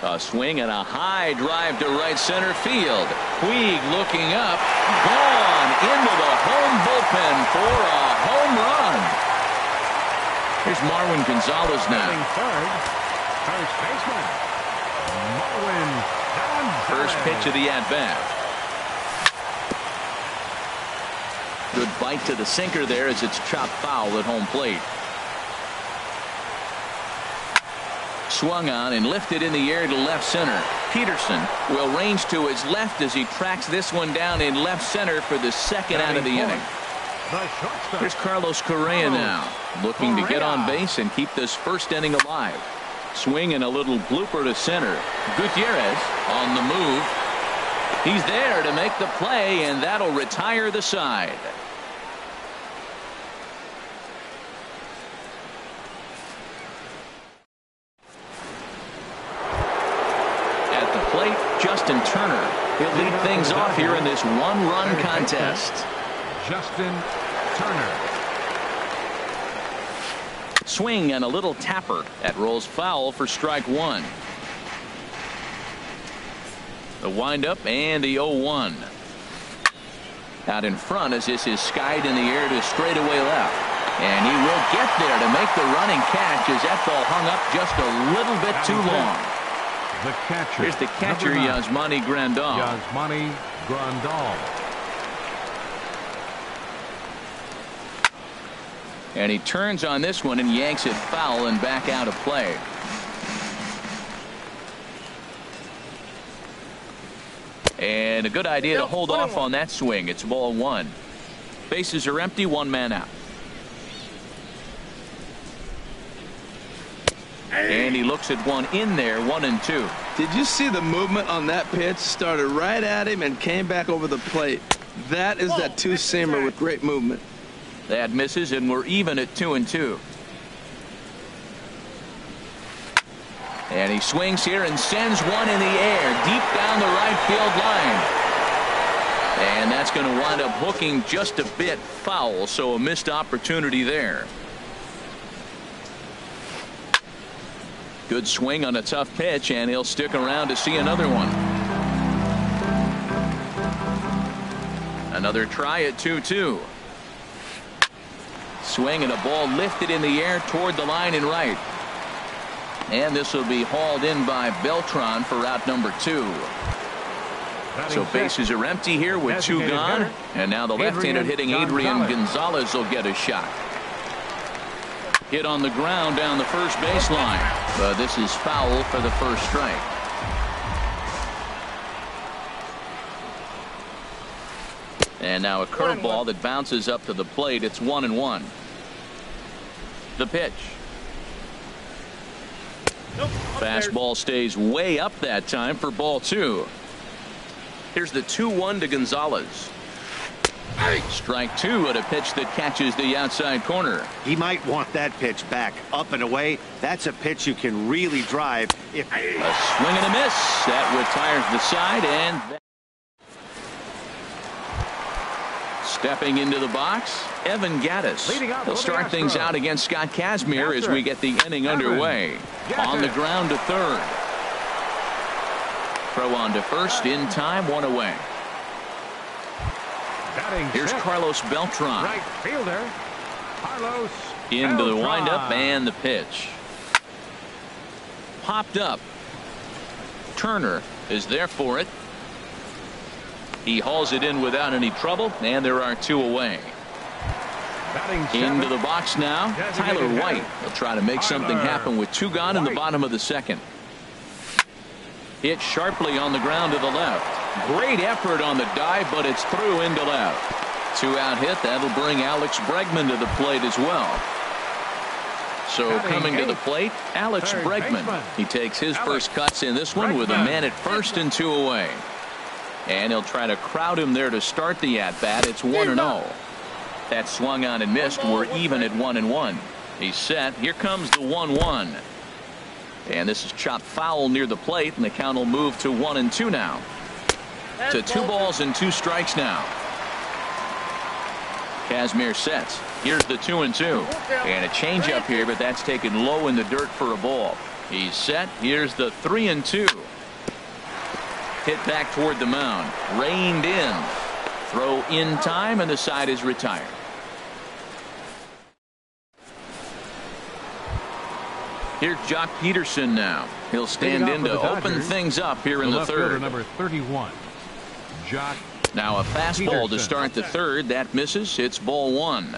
Speaker 1: A swing and a high drive to right center field. Puig looking up. Gone into the home bullpen for a home run. Here's Marwin Gonzalez now.
Speaker 3: First baseman. Marwin Gonzalez.
Speaker 1: First pitch of the at-bat. Good bite to the sinker there as it's chopped foul at home plate. Swung on and lifted in the air to left center. Peterson will range to his left as he tracks this one down in left center for the second out of the inning. Here's Carlos Correa now, looking to get on base and keep this first inning alive. Swing and a little blooper to center. Gutierrez on the move. He's there to make the play, and that'll retire the side. At the plate, Justin Turner. He'll lead things off here in this one-run contest.
Speaker 3: Justin Turner.
Speaker 1: Swing and a little tapper. That rolls foul for strike 1. The windup and the 0-1. Out in front as this is skied in the air to straightaway left. And he will get there to make the running catch as that ball hung up just a little bit too long.
Speaker 3: The catcher.
Speaker 1: Here's the catcher, Yasmani Grandal.
Speaker 3: Yasmani Grandal.
Speaker 1: And he turns on this one and yanks it foul and back out of play. And a good idea to hold off on that swing. It's ball 1. Bases are empty, 1 man out. And he looks at one in there, 1-2.
Speaker 2: Did you see the movement on that pitch? Started right at him and came back over the plate. That is that two-seamer with great movement.
Speaker 1: That misses, and we're even at 2-2. And he swings here and sends one in the air deep down the right field line. And that's going to wind up hooking just a bit foul, so a missed opportunity there. Good swing on a tough pitch, and he'll stick around to see another one. Another try at 2-2. Swing and a ball lifted in the air toward the line and right. And this will be hauled in by Beltran for out number 2. So bases are empty here with 2 gone. And now the left-hander hitting Adrian Gonzalez will get a shot. Hit on the ground down the first baseline. But this is foul for the first strike. And now a curveball that bounces up to the plate. It's 1-1. The pitch. Fastball stays way up that time for ball 2. Here's the 2-1 to Gonzalez. Strike 2 at a pitch that catches the outside corner.
Speaker 4: He might want that pitch back up and away. That's a pitch you can really drive.
Speaker 1: A swing and a miss. That retires the side, and stepping into the box, Evan Gattis. He'll start things out against Scott Kazmir as we get the inning underway. On the ground to third. Throw on to first in time, 1 away. Here's Carlos Beltran.
Speaker 3: Right fielder, Carlos
Speaker 1: into the
Speaker 3: Beltran.
Speaker 1: windup and the pitch. Popped up. Turner is there for it. He hauls it in without any trouble, and there are 2 away. Into the box now, Tyler White. He'll try to make something happen with 2 gone in the bottom of the second. Hit sharply on the ground to the left. Great effort on the dive, but it's through into left. 2-out hit. That'll bring Alex Bregman to the plate as well. So coming to the plate, Alex Bregman. He takes his first cuts in this one with a man at first and 2 away. And he'll try to crowd him there to start the at-bat. It's 1-0. That swung on and missed. We're even at 1-1. He's set. Here comes the 1-1. And this is chopped foul near the plate, and the count will move to 1-2 now. To 2 balls and 2 strikes now. Kazmir sets. Here's the 2-2. And a changeup here, but that's taken low in the dirt for a ball. He's set. Here's the 3-2. Hit back toward the mound. Reined in. Throw in time, and the side is retired. Here's Jock Peterson now. He'll stand in to open things up here in the third.
Speaker 3: Number 31, Jock.
Speaker 1: Now a fastball to start the third. That misses. It's ball 1.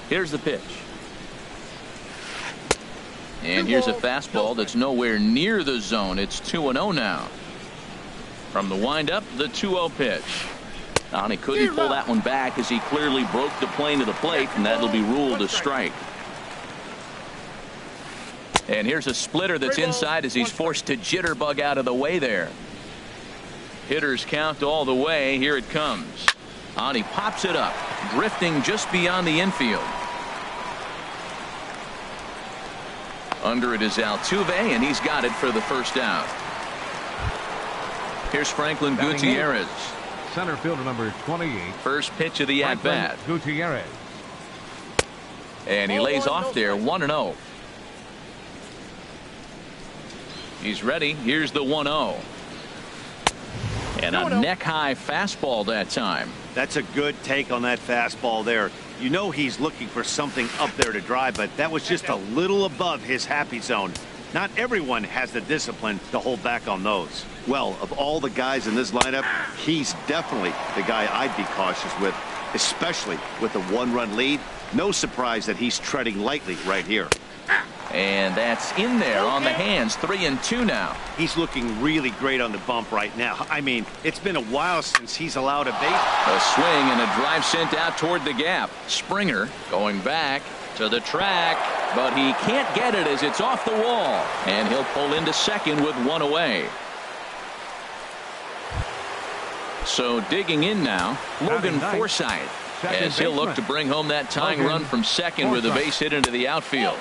Speaker 1: Here's the pitch. And here's a fastball that's nowhere near the zone. It's 2-0 now. From the windup, the 2-0 pitch. And he couldn't pull that one back as he clearly broke the plane to the plate, and that'll be ruled a strike. And here's a splitter that's inside as he's forced to jitterbug out of the way there. Hitters count all the way. Here it comes. And he pops it up, drifting just beyond the infield. Under it is Altuve, and he's got it for the first out. Here's Franklin Gutierrez.
Speaker 3: Center fielder number 28.
Speaker 1: First pitch of the at-bat.
Speaker 3: Gutierrez.
Speaker 1: And he lays off there, 1-0. He's ready. Here's the 1-0. And a neck-high fastball that time.
Speaker 4: That's a good take on that fastball there. You know he's looking for something up there to drive, but that was just a little above his happy zone. Not everyone has the discipline to hold back on those. Well, of all the guys in this lineup, he's definitely the guy I'd be cautious with, especially with a 1-run lead. No surprise that he's treading lightly right here.
Speaker 1: And that's in there on the hands. 3-2 now.
Speaker 4: He's looking really great on the bump right now. I mean, it's been a while since he's allowed a base.
Speaker 1: A swing and a drive sent out toward the gap. Springer going back to the track, but he can't get it as it's off the wall. And he'll pull into second with 1 away. So digging in now, Logan Forsythe, as he'll look to bring home that tying run from second with a base hit into the outfield.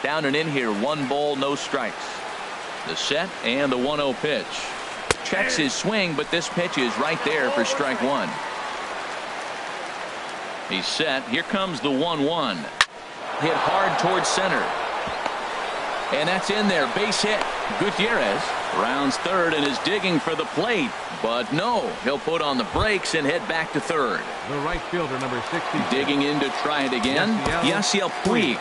Speaker 1: Down and in here, 1 ball, no strikes. The set and the 1-0 pitch. Checks his swing, but this pitch is right there for strike 1. He's set. Here comes the 1-1. Hit hard towards center. And that's in there. Base hit. Gutierrez rounds third and is digging for the plate. But no, he'll put on the brakes and head back to third.
Speaker 3: The right fielder, number 60.
Speaker 1: Digging in to try it again. Yasiel Puig,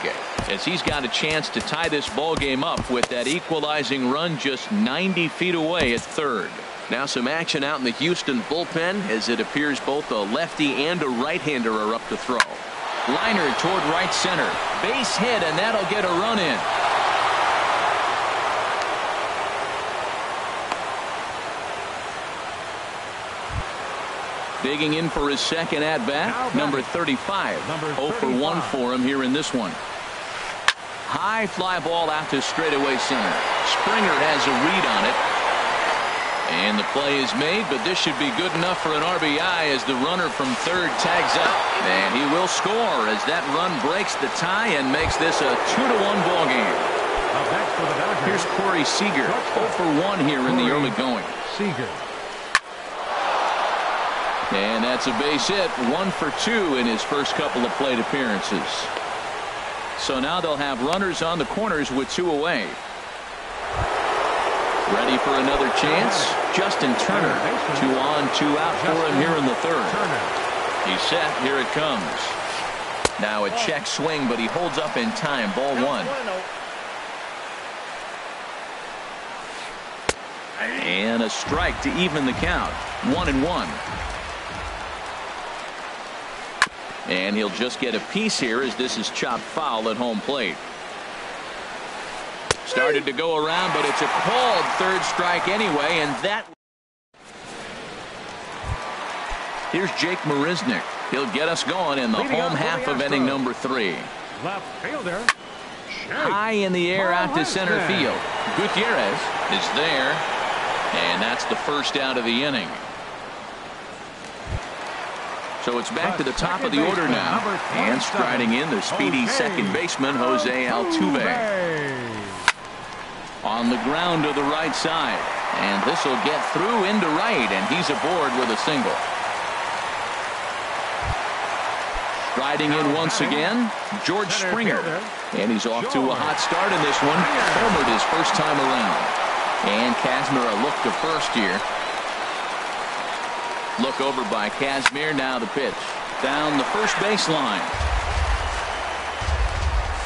Speaker 1: as he's got a chance to tie this ball game up with that equalizing run just 90 feet away at third. Now some action out in the Houston bullpen as it appears both a lefty and a right-hander are up to throw. Liner toward right center. Base hit, and that'll get a run in. Digging in for his second at-bat, number 35. 0 for 1 for him here in this one. High fly ball out to straightaway center. Springer has a read on it. And the play is made, but this should be good enough for an RBI as the runner from third tags up. And he will score as that run breaks the tie and makes this a 2-1 ball game. Here's Corey Seager, 0 for 1 here in the early going.
Speaker 3: Seager.
Speaker 1: And that's a base hit, 1 for 2 in his first couple of plate appearances. So now they'll have runners on the corners with 2 away. Ready for another chance. Justin Turner, 2 on, 2 out for him here in the third. He's set. Here it comes. Now a check swing, but he holds up in time. Ball 1. And a strike to even the count. 1-1. And he'll just get a piece here as this is chopped foul at home plate. Started to go around, but it's a called third strike anyway, and that. Here's Jake Marisnick. He'll get us going in the home half of inning number 3.
Speaker 3: Left fielder.
Speaker 1: High in the air out to center field. Gutierrez is there, and that's the first out of the inning. So it's back to the top of the order now. And striding in, the speedy second baseman, Jose Altuve. On the ground to the right side. And this will get through into right, and he's aboard with a single. Striding in once again, George Springer. And he's off to a hot start in this one. Homered his first time around. And Kazmir a look to first here. Look over by Kazmir. Now the pitch. Down the first baseline.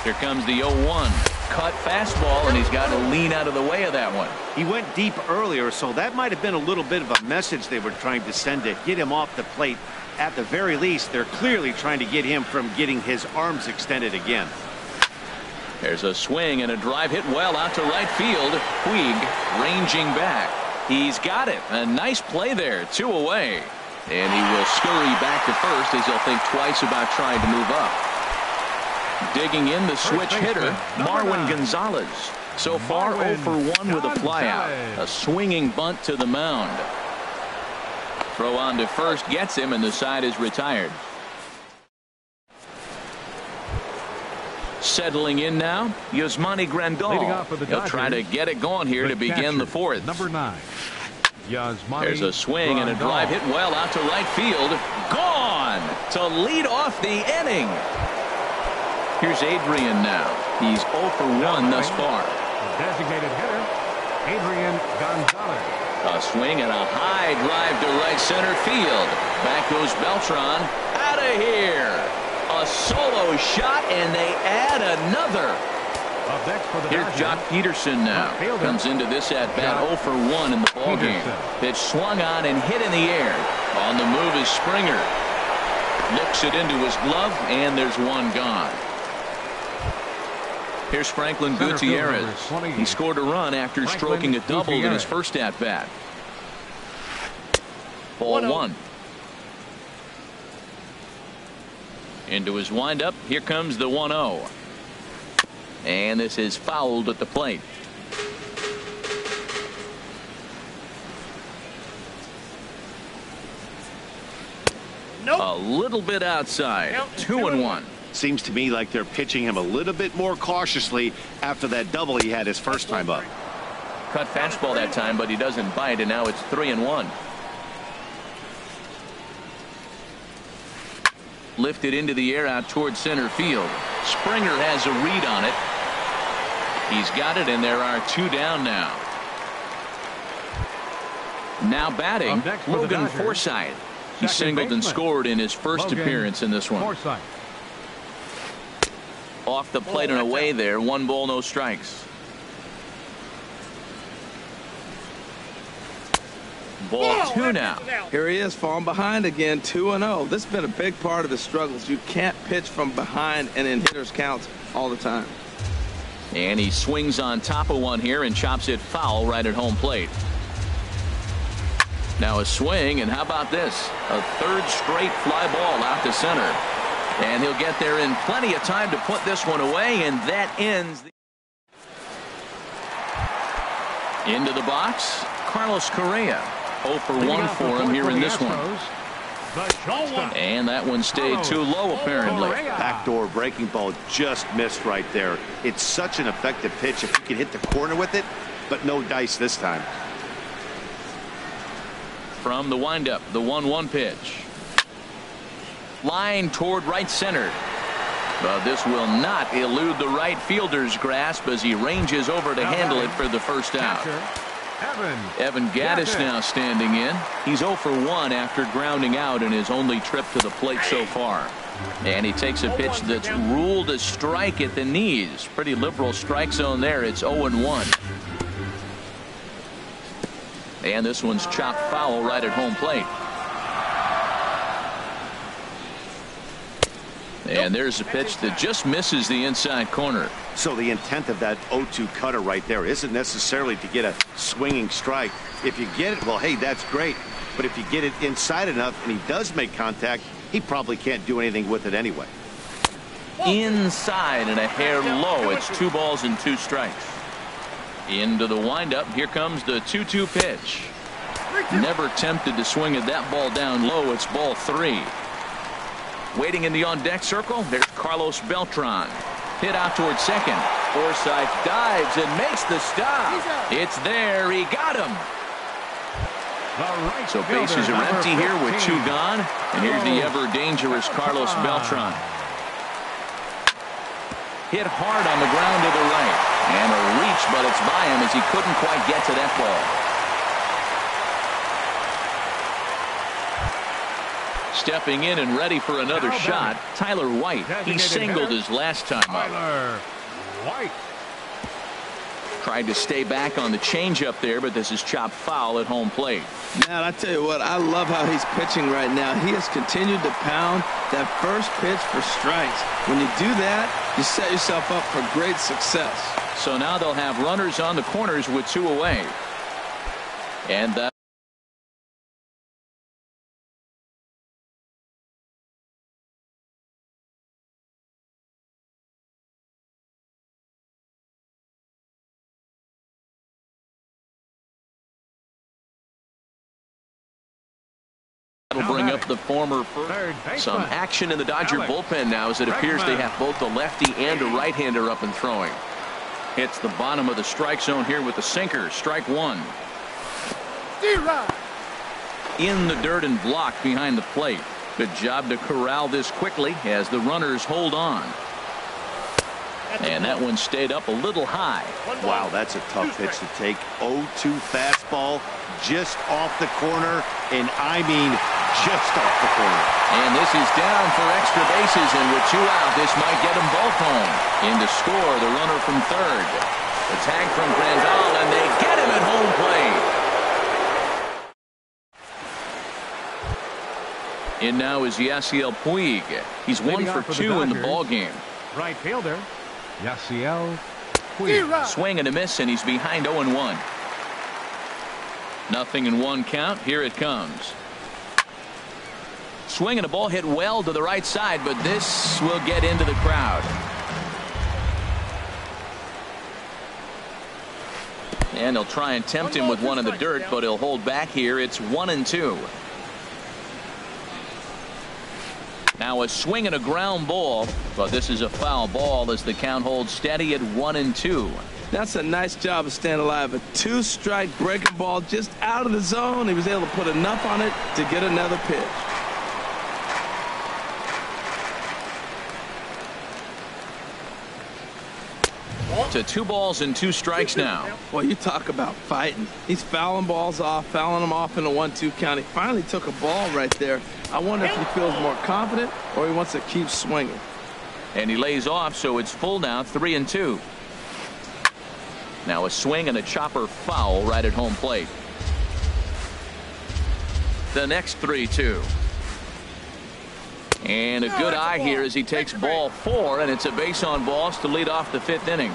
Speaker 1: Here comes the 0-1. Cut fastball, and he's got to lean out of the way of that one.
Speaker 4: He went deep earlier, so that might have been a little bit of a message they were trying to send to get him off the plate. At the very least, they're clearly trying to get him from getting his arms extended again.
Speaker 1: There's a swing and a drive hit well out to right field. Puig ranging back. He's got it. A nice play there. 2 away. And he will scurry back to first as he'll think twice about trying to move up. Digging in the switch hitter, Marwin Gonzalez. So far 0 for 1 with a flyout. A swinging bunt to the mound. Throw on to first gets him, and the side is retired. Settling in now, Yasmani Grandal. He'll try to get it going here to begin the 4th.
Speaker 3: Number 9.
Speaker 1: There's a swing and a drive hit well out to right field. Gone to lead off the inning. Here's Adrian now. He's 0 for 1 thus far.
Speaker 3: The designated hitter, Adrian Gonzalez.
Speaker 1: A swing and a high drive to right center field. Back goes Beltran. Out of here. A solo shot, and they add another. Here's Jock Peterson now. Comes into this at-bat 0 for 1 in the ballgame. Pitch swung on and hit in the air. On the move is Springer. Looks it into his glove, and there's one gone. Here's Franklin Gutierrez. He scored a run after stroking a double in his first at-bat. Ball 1. Into his windup. Here comes the 1-0. And this is fouled at the plate.
Speaker 5: Nope.
Speaker 1: A little bit outside. 2-1.
Speaker 4: Seems to me like they're pitching him a little bit more cautiously after that double he had his first time up.
Speaker 1: Cut fastball that time, but he doesn't bite, and now it's 3-1. Lifted into the air out toward center field. Springer has a read on it. He's got it, and there are 2 down now. Now batting, Logan Forsythe. He singled and scored in his first appearance in this one. Off the plate and away there. 1 ball, no strikes. Ball 2 now.
Speaker 2: Here he is, falling behind again, 2-0. This has been a big part of his struggles. You can't pitch from behind and in hitters' counts all the time.
Speaker 1: And he swings on top of one here and chops it foul right at home plate. Now a swing, and how about this? A 3rd straight fly ball out to center. And he'll get there in plenty of time to put this one away, and that ends the... Into the box, Carlos Correa. 0 for 1 for him here in this one. And that one stayed too low, apparently.
Speaker 4: Backdoor breaking ball just missed right there. It's such an effective pitch if you can hit the corner with it, but no dice this time.
Speaker 1: From the windup, the 1-1 pitch. Line toward right center. But this will not elude the right fielder's grasp as he ranges over to handle it for the first out. Evan Gaddis now standing in. He's 0 for 1 after grounding out in his only trip to the plate so far. And he takes a pitch that's ruled a strike at the knees. Pretty liberal strike zone there. It's 0-1. And this one's chopped foul right at home plate. And there's a pitch that just misses the inside corner.
Speaker 4: So the intent of that 0-2 cutter right there isn't necessarily to get a swinging strike. If you get it, well, hey, that's great. But if you get it inside enough and he does make contact, he probably can't do anything with it anyway.
Speaker 1: Inside and a hair low. It's 2 balls and 2 strikes. Into the windup. Here comes the 2-2 pitch. Never tempted to swing at that ball down low. It's ball 3. Waiting in the on-deck circle, there's Carlos Beltran. Hit out towards second. Forsythe dives and makes the stop. It's there. He got him. So bases are empty here with 2 gone. And here's the ever-dangerous Carlos Beltran. Hit hard on the ground to the right. And a reach, but it's by him as he couldn't quite get to that ball. Stepping in and ready for another shot, Tyler White. He singled his last time up.
Speaker 3: Tyler White.
Speaker 1: Tried to stay back on the changeup there, but this is chopped foul at home plate.
Speaker 2: Man, I tell you what, I love how he's pitching right now. He has continued to pound that first pitch for strikes. When you do that, you set yourself up for great success.
Speaker 1: So now they'll have runners on the corners with 2 away. And that will bring up the former first. Some action in the Dodger bullpen now as it appears they have both a lefty and a right-hander up and throwing. Hits the bottom of the strike zone here with the sinker. Strike 1. In the dirt and blocked behind the plate. Good job to corral this quickly as the runners hold on. And that one stayed up a little high.
Speaker 4: Wow, that's a tough pitch to take. 0-2 fastball just off the corner, and I mean just off the corner.
Speaker 1: And this is down for extra bases, and with 2 out, this might get them both home. In to score, the runner from third. The tag from Grandal, and they get him at home plate. In now is Yasiel Puig. He's 1 for 2 in the ball game.
Speaker 3: Right fielder, Yasiel Puig.
Speaker 1: Swing and a miss, and he's behind 0-1. 0-1 count. Here it comes. Swing and a ball hit well to the right side, but this will get into the crowd. And they'll try and tempt him with one in the dirt, but he'll hold back here. It's 1-2. Now a swing and a ground ball, but this is a foul ball as the count holds steady at 1-2.
Speaker 2: That's a nice job of staying alive. A 2-strike breaking ball just out of the zone. He was able to put enough on it to get another pitch.
Speaker 1: To 2 balls and 2 strikes now.
Speaker 2: Well, you talk about fighting. He's fouling balls off, fouling them off in a 1-2 count. He finally took a ball right there. I wonder if he feels more confident or he wants to keep swinging.
Speaker 1: And he lays off, so it's full now, 3-2. Now a swing and a chopper foul right at home plate. The next 3-2. And a good eye here as he takes ball 4, and it's a base on balls to lead off the 5th inning.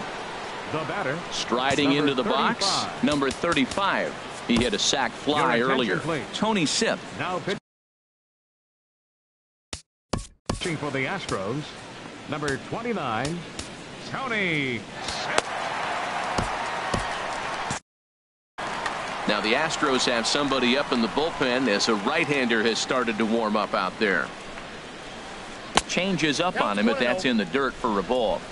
Speaker 3: The batter.
Speaker 1: Striding into the box, number 35. He hit a sac fly earlier. Tony Sipp.
Speaker 3: Now pitching for the Astros, number 29, Tony Sipp.
Speaker 1: Now the Astros have somebody up in the bullpen as a right-hander has started to warm up out there. Changes up on him, but that's in the dirt for a ball.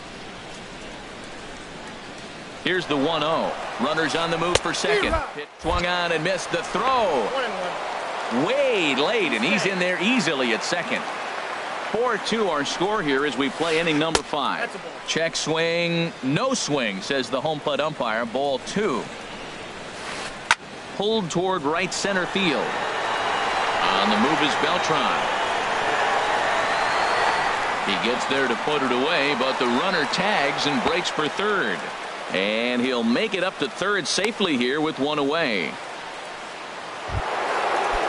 Speaker 1: Here's the 1-0. Runners on the move for second. Pitch swung on and missed the throw. Way late, and he's in there easily at second. 4-2 our score here as we play inning number 5. Check swing, no swing, says the home plate umpire. Ball 2. Pulled toward right center field. On the move is Beltran. He gets there to put it away, but the runner tags and breaks for third. And he'll make it up to third safely here with 1 away.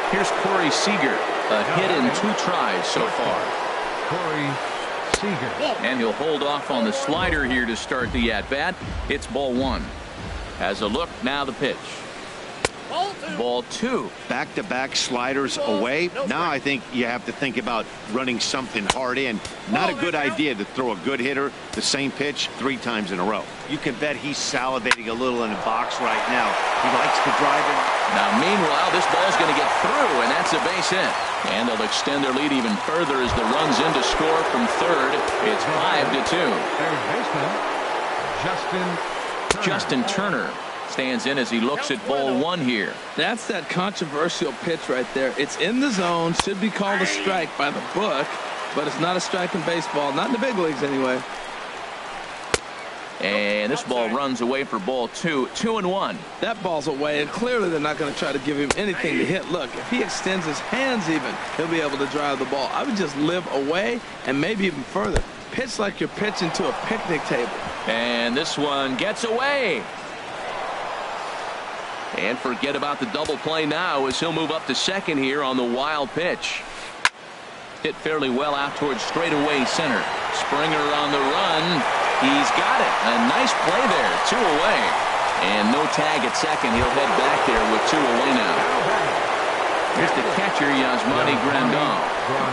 Speaker 1: Here's Corey Seager. A hit in 2 tries so far.
Speaker 3: Corey Seager.
Speaker 1: And he'll hold off on the slider here to start the at-bat. It's ball 1. Has a look, now the pitch. Ball 2.
Speaker 4: Back-to-back sliders away. Now I think you have to think about running something hard in. Not a good idea to throw a good hitter the same pitch 3 times in a row. You can bet he's salivating a little in the box right now. He likes to drive in.
Speaker 1: Now meanwhile, this ball's going to get through, and that's a base hit. And they'll extend their lead even further as the run's in to score from third. It's 5-2.
Speaker 3: Third baseman,
Speaker 1: Justin Turner stands in as he looks at ball 1 here.
Speaker 2: That's that controversial pitch right there. It's in the zone, should be called a strike by the book, but it's not a strike in baseball, not in the big leagues anyway.
Speaker 1: And this ball runs away for ball 2. 2-1.
Speaker 2: That ball's away, and clearly they're not going to try to give him anything to hit. Look, if he extends his hands even, he'll be able to drive the ball. I would just live away and maybe even further. Pitch like you're pitching to a picnic table.
Speaker 1: And this one gets away. And forget about the double play now as he'll move up to second here on the wild pitch. Hit fairly well out towards straightaway center. Springer on the run. He's got it. A nice play there. 2 away. And no tag at second. He'll head back there with 2 away now. Here's the catcher, Yasmani Grandal.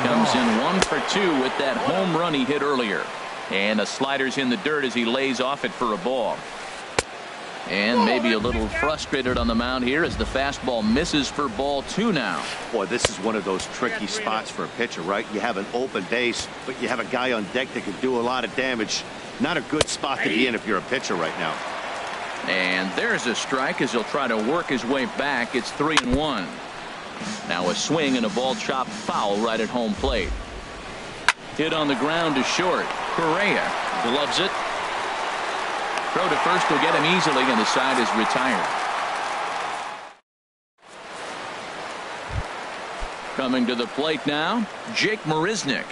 Speaker 1: Comes in 1 for 2 with that home run he hit earlier. And the slider's in the dirt as he lays off it for a ball. And maybe a little frustrated on the mound here as the fastball misses for ball 2 now.
Speaker 4: Boy, this is one of those tricky spots for a pitcher, right? You have an open base, but you have a guy on deck that can do a lot of damage. Not a good spot to be in if you're a pitcher right now.
Speaker 1: And there's a strike as he'll try to work his way back. It's 3-1. Now a swing and a ball chopped foul right at home plate. Hit on the ground to short. Correa gloves it. Throw to first will get him easily, and the side is retired. Coming to the plate now, Jake Marisnick.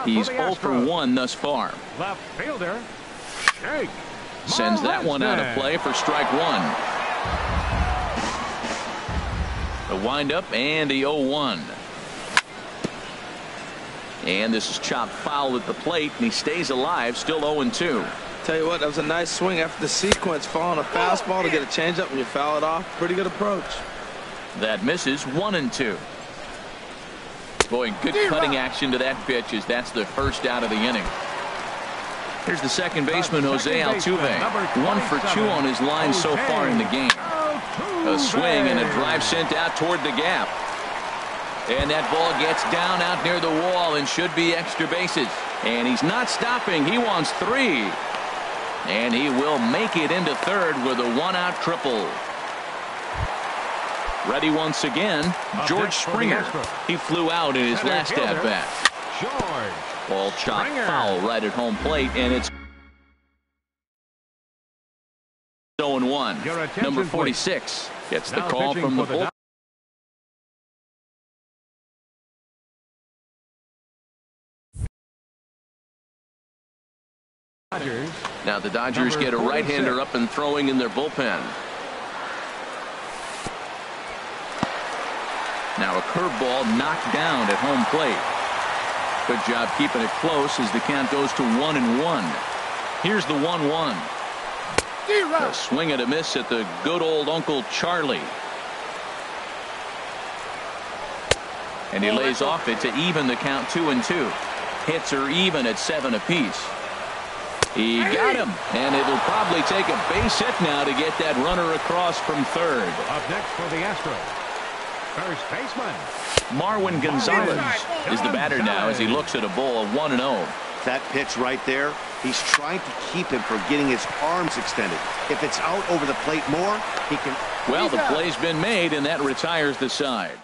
Speaker 1: He's 0 for 1 thus far.
Speaker 3: Left fielder, Jake.
Speaker 1: Sends that one out of play for strike 1. The windup and the 0-1. And this is chopped foul at the plate, and he stays alive, still 0-2.
Speaker 2: Tell you what, that was a nice swing after the sequence, following a fastball to get a changeup and you foul it off. Pretty good approach.
Speaker 1: That misses. 1-2. Boy, good cutting action to that pitch as that's the first out of the inning. Here's the second baseman, Jose Altuve. 1 for 2 on his line so far in the game. A swing and a drive sent out toward the gap. And that ball gets down out near the wall and should be extra bases. And he's not stopping. He wants 3. And he will make it into third with a one-out triple. Ready once again, George Springer. He flew out in his last at-bat. Ball chopped foul right at home plate, and it's 0-1. Number 46 gets the call from the bullpen. Now the Dodgers get a right-hander up and throwing in their bullpen. Now a curveball knocked down at home plate. Good job keeping it close as the count goes to 1-1. Here's the 1-1. A swing and a miss at the good old Uncle Charlie. And he lays off it to even the count 2-2. Hits are even at 7 apiece. He got him, and it'll probably take a base hit now to get that runner across from third.
Speaker 3: Up next for the Astros, first baseman
Speaker 1: Marwin Gonzalez is the batter now as he looks at a ball of 1-0.
Speaker 4: That pitch right there, he's trying to keep him from getting his arms extended. If it's out over the plate more, he can.
Speaker 1: Well, the play's been made, and that retires the side.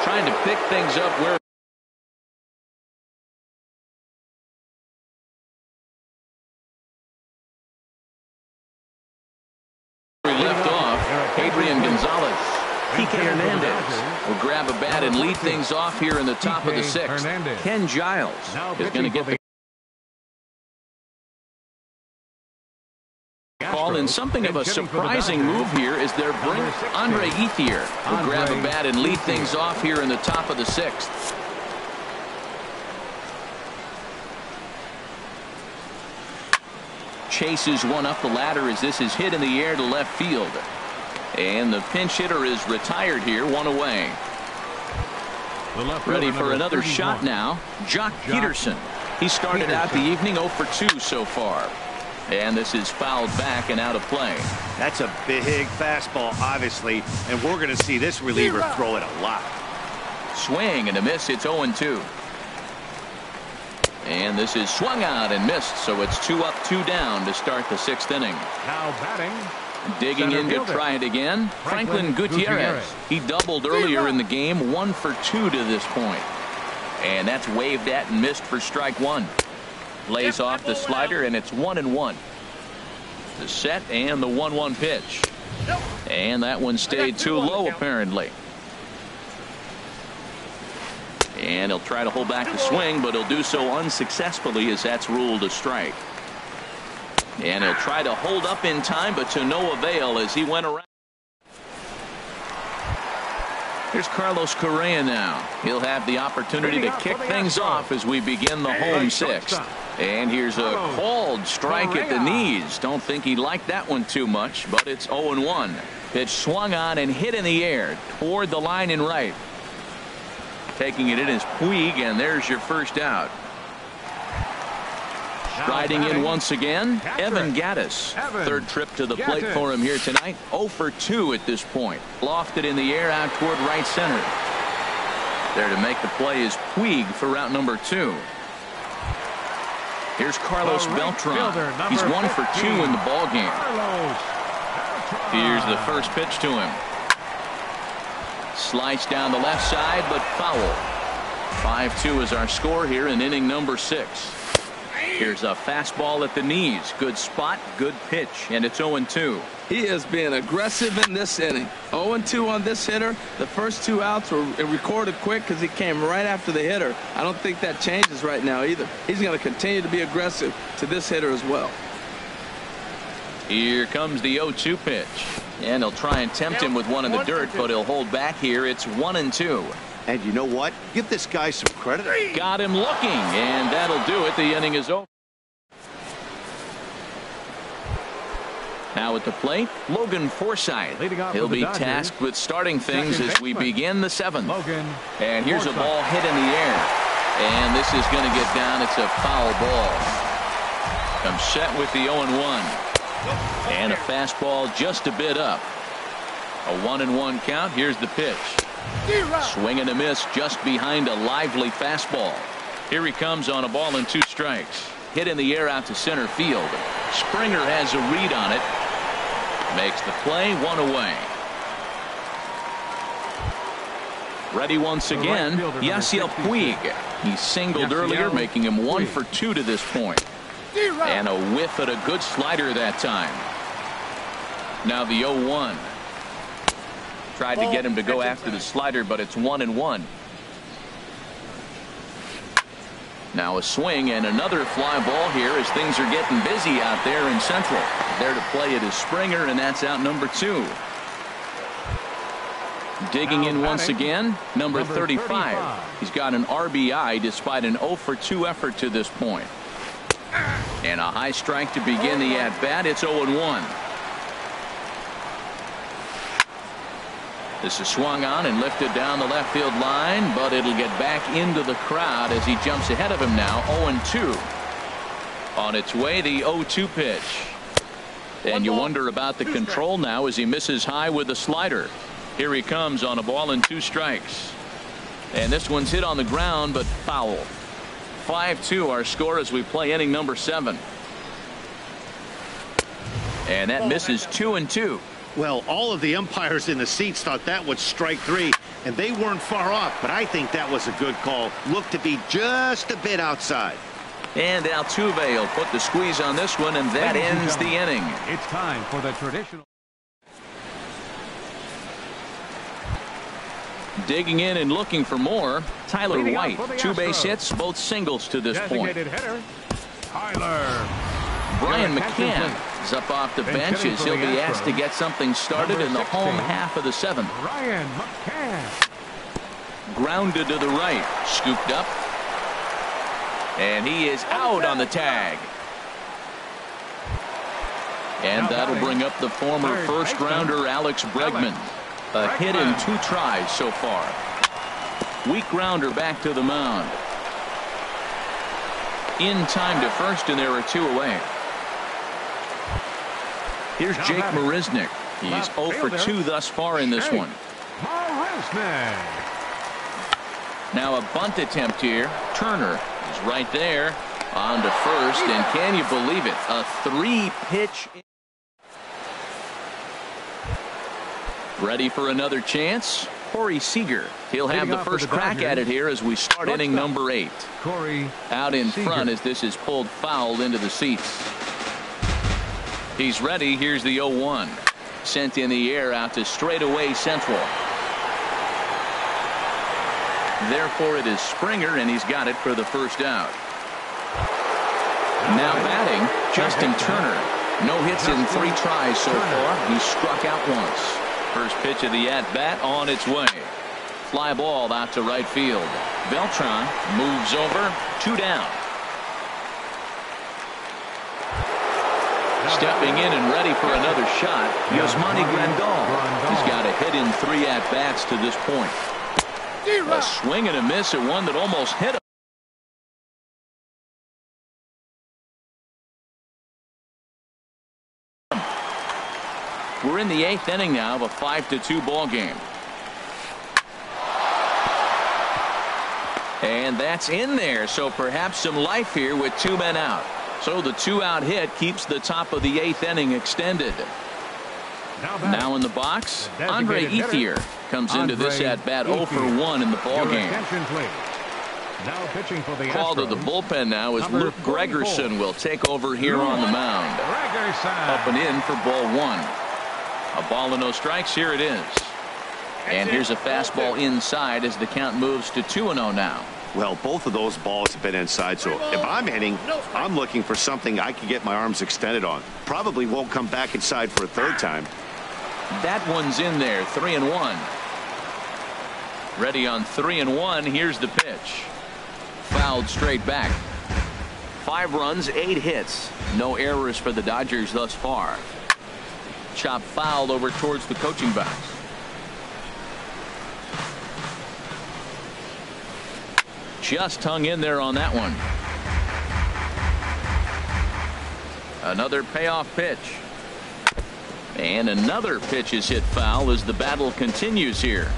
Speaker 1: Trying to pick things up where left off. Adrian Gonzalez. Kike Hernandez will grab a bat and lead things off here in the top of the 6th. Ken Giles is going to get the call, and something of a surprising move here is they're bringing Andre Ethier will grab a bat and lead things off here in the top of the 6th. Chases one up the ladder as this is hit in the air to left field. And the pinch hitter is retired here, one away. Ready for another shot now. Jock Peterson. He started out the evening 0 for 2 so far. And this is fouled back and out of play.
Speaker 4: That's a big fastball, obviously, and we're going to see this reliever throw it a lot.
Speaker 1: Swing and a miss. It's 0-2. And this is swung out and missed, so it's 2 up, 2 down to start the 6th inning.
Speaker 3: Now batting.
Speaker 1: Digging in to try it again, Franklin Gutierrez. He doubled earlier in the game, 1 for 2 to this point. And that's waved at and missed for strike 1. Lays off the slider, and it's 1-1. The set and the 1-1 pitch. And that one stayed too low, apparently. And he'll try to hold back the swing, but he'll do so unsuccessfully as that's ruled a strike. And he'll try to hold up in time, but to no avail as he went around. Here's Carlos Correa now. He'll have the opportunity to kick things off as we begin the home 6th. And here's a called strike at the knees. Don't think he liked that one too much, but it's 0-1. Pitch swung on and hit in the air toward the line and right. Taking it in is Puig, and there's your first out. Striding in once again, Evan Gattis. Third trip to the plate for him here tonight. 0 for 2 at this point. Lofted in the air out toward right center. There to make the play is Puig for route number 2. Here's Carlos Beltran. He's 1 for 2 in the ball game. Here's the first pitch to him. Sliced down the left side, but foul. 5-2 is our score here in inning number 6. Here's a fastball at the knees. Good spot, good pitch, and it's 0-2.
Speaker 2: He is being aggressive in this inning. 0-2 on this hitter. The first 2 outs were recorded quick because he came right after the hitter. I don't think that changes right now either. He's going to continue to be aggressive to this hitter as well.
Speaker 1: Here comes the 0-2 pitch. And he'll try and tempt him with one in the dirt, but he'll hold back here. It's 1-2.
Speaker 4: And you know what? Give this guy some credit.
Speaker 1: Got him looking, and that'll do it. The inning is over. Now at the plate, Logan Forsythe. He'll be tasked with starting things as we begin the 7th. And here's a ball hit in the air. And this is going to get down. It's a foul ball. Comes set with the 0-1. And a fastball just a bit up. A 1-1 count. Here's the pitch. Swing and a miss just behind a lively fastball. Here he comes on a ball and 2 strikes. Hit in the air out to center field. Springer has a read on it. Makes the play, 1 away. Ready once again, Yasiel Puig. He singled earlier, making him 1 for 2 to this point. And a whiff at a good slider that time. Now the 0-1. Tried to get him to go after the slider, but it's 1-1. Now a swing and another fly ball here as things are getting busy out there in Central. There to play it is Springer, and that's out number 2. Digging in once again, number 35. He's got an RBI despite an 0 for 2 effort to this point. And a high strike to begin the at-bat. It's 0-1. This is swung on and lifted down the left field line, but it'll get back into the crowd as he jumps ahead of him now. 0-2. On its way, the 0-2 pitch. And you wonder about the control now as he misses high with the slider. Here he comes on a ball and 2 strikes. And this one's hit on the ground, but foul. 5-2 our score as we play inning number 7. And that misses 2-2.
Speaker 4: Well, all of the umpires in the seats thought that was strike 3, and they weren't far off, but I think that was a good call. Looked to be just a bit outside.
Speaker 1: And Altuve will put the squeeze on this one, and that ends the inning.
Speaker 3: It's time for the traditional.
Speaker 1: Digging in and looking for more, Tyler White. 2 base hits, both singles to this point.
Speaker 3: Hitter, Tyler.
Speaker 1: Brian McCann is up off the bench as he'll be asked to get something started in the home half of the 7th.
Speaker 3: Brian McCann.
Speaker 1: Grounded to the right, scooped up. And he is out on the tag. And that'll bring up the former first-rounder Alex Bregman. A hit in 2 tries so far. Weak grounder back to the mound. In time to first, and there are 2 away. Here's Jake Marisnick. He's 0 for 2 thus far in this one. Now a bunt attempt here. Turner is right there on to first, and can you believe it? A 3-pitch. Ready for another chance? Corey Seager. He'll have the first crack at it here as we start inning number 8.
Speaker 3: Corey
Speaker 1: out in front as this is pulled foul into the seats. He's ready. Here's the 0-1. Sent in the air out to straightaway Central. Therefore it is Springer, and he's got it for the first out. Now batting, Justin Turner. No hits in 3 tries so far. He struck out once. First pitch of the at-bat on its way. Fly ball out to right field. Beltran moves over. 2 down. Stepping in and ready for another shot, Yasmani Grandal. He's got a hit in 3 at-bats to this point. A swing and a miss at one that almost hit him. We're in the 8th inning now of a 5-2 ball game. And that's in there, so perhaps some life here with 2 men out. So the 2-out hit keeps the top of the 8th inning extended. Now in the box, Andre Ethier comes into this at-bat 0 for 1 in the ball game. Call to the bullpen now as Luke Gregerson will take over here on the mound. Up and in for ball 1. A ball and no strikes. Here it is. And here's a fastball inside as the count moves to 2-0 now.
Speaker 4: Well, both of those balls have been inside, so if I'm hitting, I'm looking for something I can get my arms extended on. Probably won't come back inside for a 3rd time.
Speaker 1: That one's in there. 3-1. Ready on 3-1. Here's the pitch. Fouled straight back. 5 runs, 8 hits. No errors for the Dodgers thus far. Chop fouled over towards the coaching box. Just hung in there on that one. Another payoff pitch. And another pitch is hit foul as the battle continues here.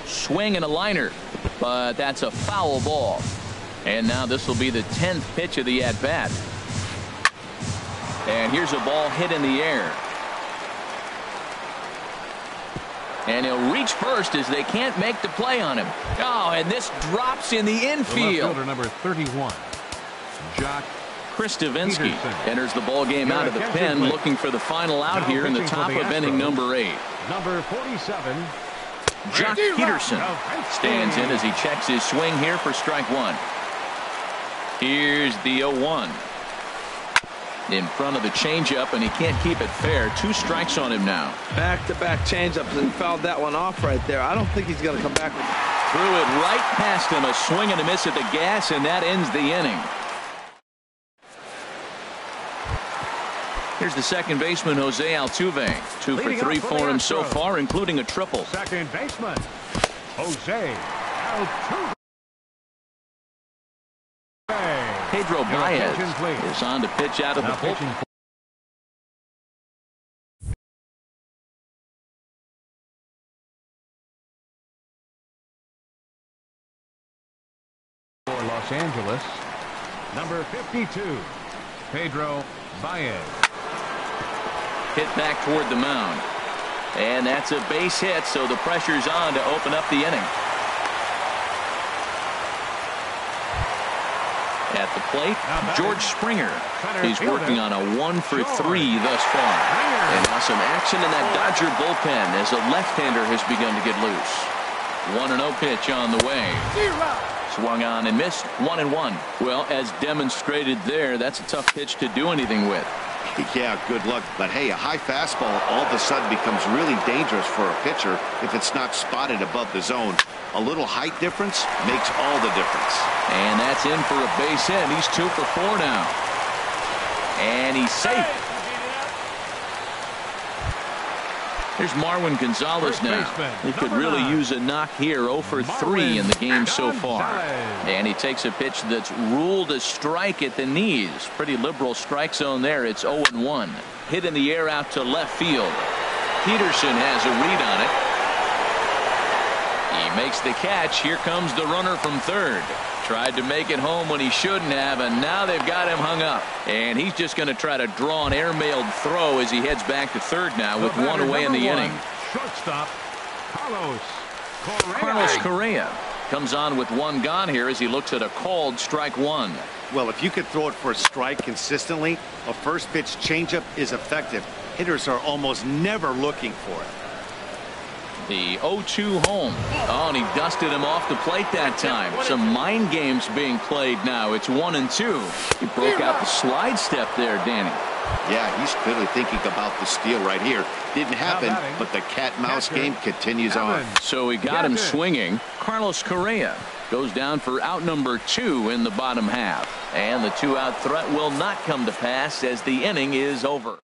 Speaker 1: Swing and a liner, but that's a foul ball. And now this will be the 10th pitch of the at-bat. And here's a ball hit in the air. And he'll reach first as they can't make the play on him. Oh, and this drops in the infield.
Speaker 3: The left fielder, number 31, Jock
Speaker 1: Chris Davinsky
Speaker 3: Peterson.
Speaker 1: enters the ball game out of the pen, looking for the final out here in the top of inning number 8.
Speaker 3: Number 47,
Speaker 1: Jock Peterson stands in as he checks his swing here for strike 1. Here's the 0-1. In front of the changeup, and he can't keep it fair. 2 strikes on him now.
Speaker 2: Back-to-back changeups, and fouled that one off right there. I don't think he's going to come back with it.
Speaker 1: Threw it right past him, a swing and a miss at the gas, and that ends the inning. Here's the second baseman, Jose Altuve. 2 for 3 for him so far, including a triple.
Speaker 3: second baseman, Jose Altuve.
Speaker 1: Pedro Baez is on to pitch out of the bullpen.
Speaker 3: For Los Angeles, number 52, Pedro Baez.
Speaker 1: Hit back toward the mound. And that's a base hit, so the pressure's on to open up the inning. At the plate, George Springer. He's working on a 1 for 3 thus far. And now some action in that Dodger bullpen as a left-hander has begun to get loose. 1-0 pitch on the way. Swung on and missed. 1-1. Well, as demonstrated there, that's a tough pitch to do anything with.
Speaker 4: Yeah, good luck. But hey, a high fastball all of a sudden becomes really dangerous for a pitcher if it's not spotted above the zone. A little height difference makes all the difference.
Speaker 1: And that's in for a base hit. He's 2 for 4 now. And he's safe. Here's Marwin Gonzalez now. He could really use a knock here. 0 for 3 in the game so far. And he takes a pitch that's ruled a strike at the knees. Pretty liberal strike zone there. It's 0-1. Hit in the air out to left field. Peterson has a read on it. He makes the catch. Here comes the runner from third. Tried to make it home when he shouldn't have, and now they've got him hung up. And he's just going to try to draw an airmailed throw as he heads back to third now with 1 away in the inning.
Speaker 3: Shortstop,
Speaker 1: Carlos Correa comes on with 1 gone here as he looks at a called strike 1.
Speaker 4: Well, if you could throw it for a strike consistently, a first pitch changeup is effective. Hitters are almost never looking for it.
Speaker 1: The 0-2 home. Oh, and he dusted him off the plate that time. Some mind games being played now. It's 1-2. He broke out the slide step there, Danny.
Speaker 4: Yeah, he's clearly thinking about the steal right here. Didn't happen, but the cat-mouse game continues on.
Speaker 1: So he got him swinging. Carlos Correa goes down for out number 2 in the bottom half. And the 2-out threat will not come to pass as the inning is over.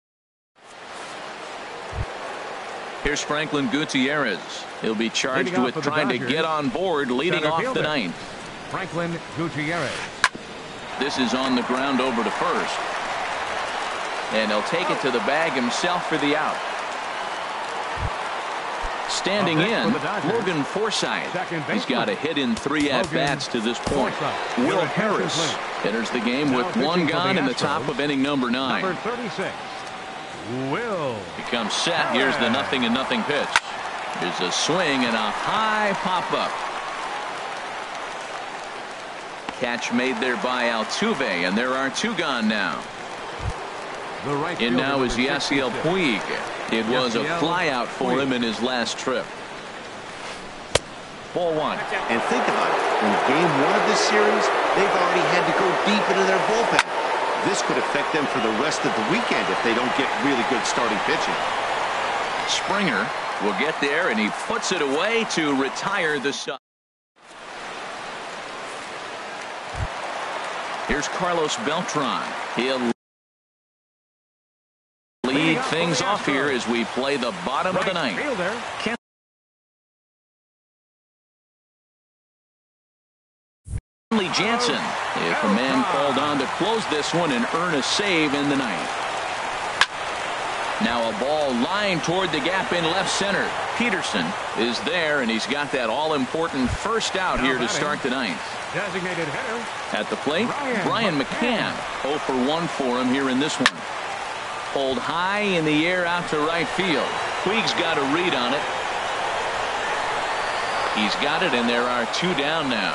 Speaker 1: Here's Franklin Gutierrez. He'll be charged with trying to get on board, leading off the 9th.
Speaker 3: Franklin Gutierrez.
Speaker 1: This is on the ground over to first. And he'll take it to the bag himself for the out. Standing in, Logan Forsythe. He's got a hit in 3 at-bats to this point. Will Harris enters the game with 1 gone in the top of inning number 9.
Speaker 3: Number 36. Will
Speaker 1: becomes set. Here's the 0-0 pitch. Here's a swing and a high pop-up. Catch made there by Altuve, and there are 2 gone now. In now is Yasiel Puig. It was a flyout for him in his last trip. Ball 1.
Speaker 4: And think about it. In game 1 of this series, they've already had to go deep into their bullpen. This could affect them for the rest of the weekend if they don't get really good starting pitching.
Speaker 1: Springer will get there, and he puts it away to retire the side. Here's Carlos Beltran. He'll lead things off here as we play the bottom of the 9th. Kenley Jansen, if a man called on to close this one and earn a save in the 9th. Now a ball lined toward the gap in left center. Peterson is there, and he's got that all-important first out here to start the ninth.
Speaker 3: Designated hitter.
Speaker 1: At the plate, Brian McCann. 0 for 1 for him here in this one. Pulled high in the air out to right field. Puig's got a read on it. He's got it, and there are 2 down now.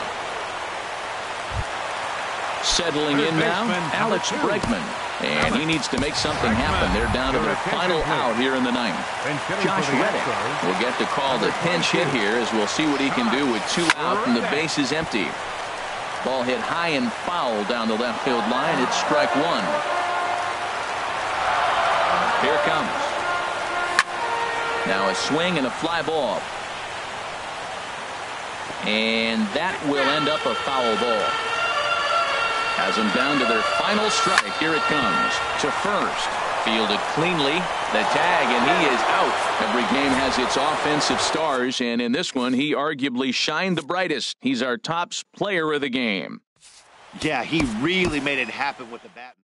Speaker 1: Settling in now, Alex Bregman. And he needs to make something happen. They're down to their final out here in the ninth. Josh Reddick will get to call the pinch hit here, as we'll see what he can do with 2 out and the base is empty. Ball hit high and foul down the left field line. It's strike 1. Here it comes. Now a swing and a fly ball. And that will end up a foul ball. Has them down to their final strike. Here it comes to first. Fielded cleanly. The tag, and he is out. Every game has its offensive stars, and in this one, he arguably shined the brightest. He's our top player of the game.
Speaker 4: Yeah, he really made it happen with the bat.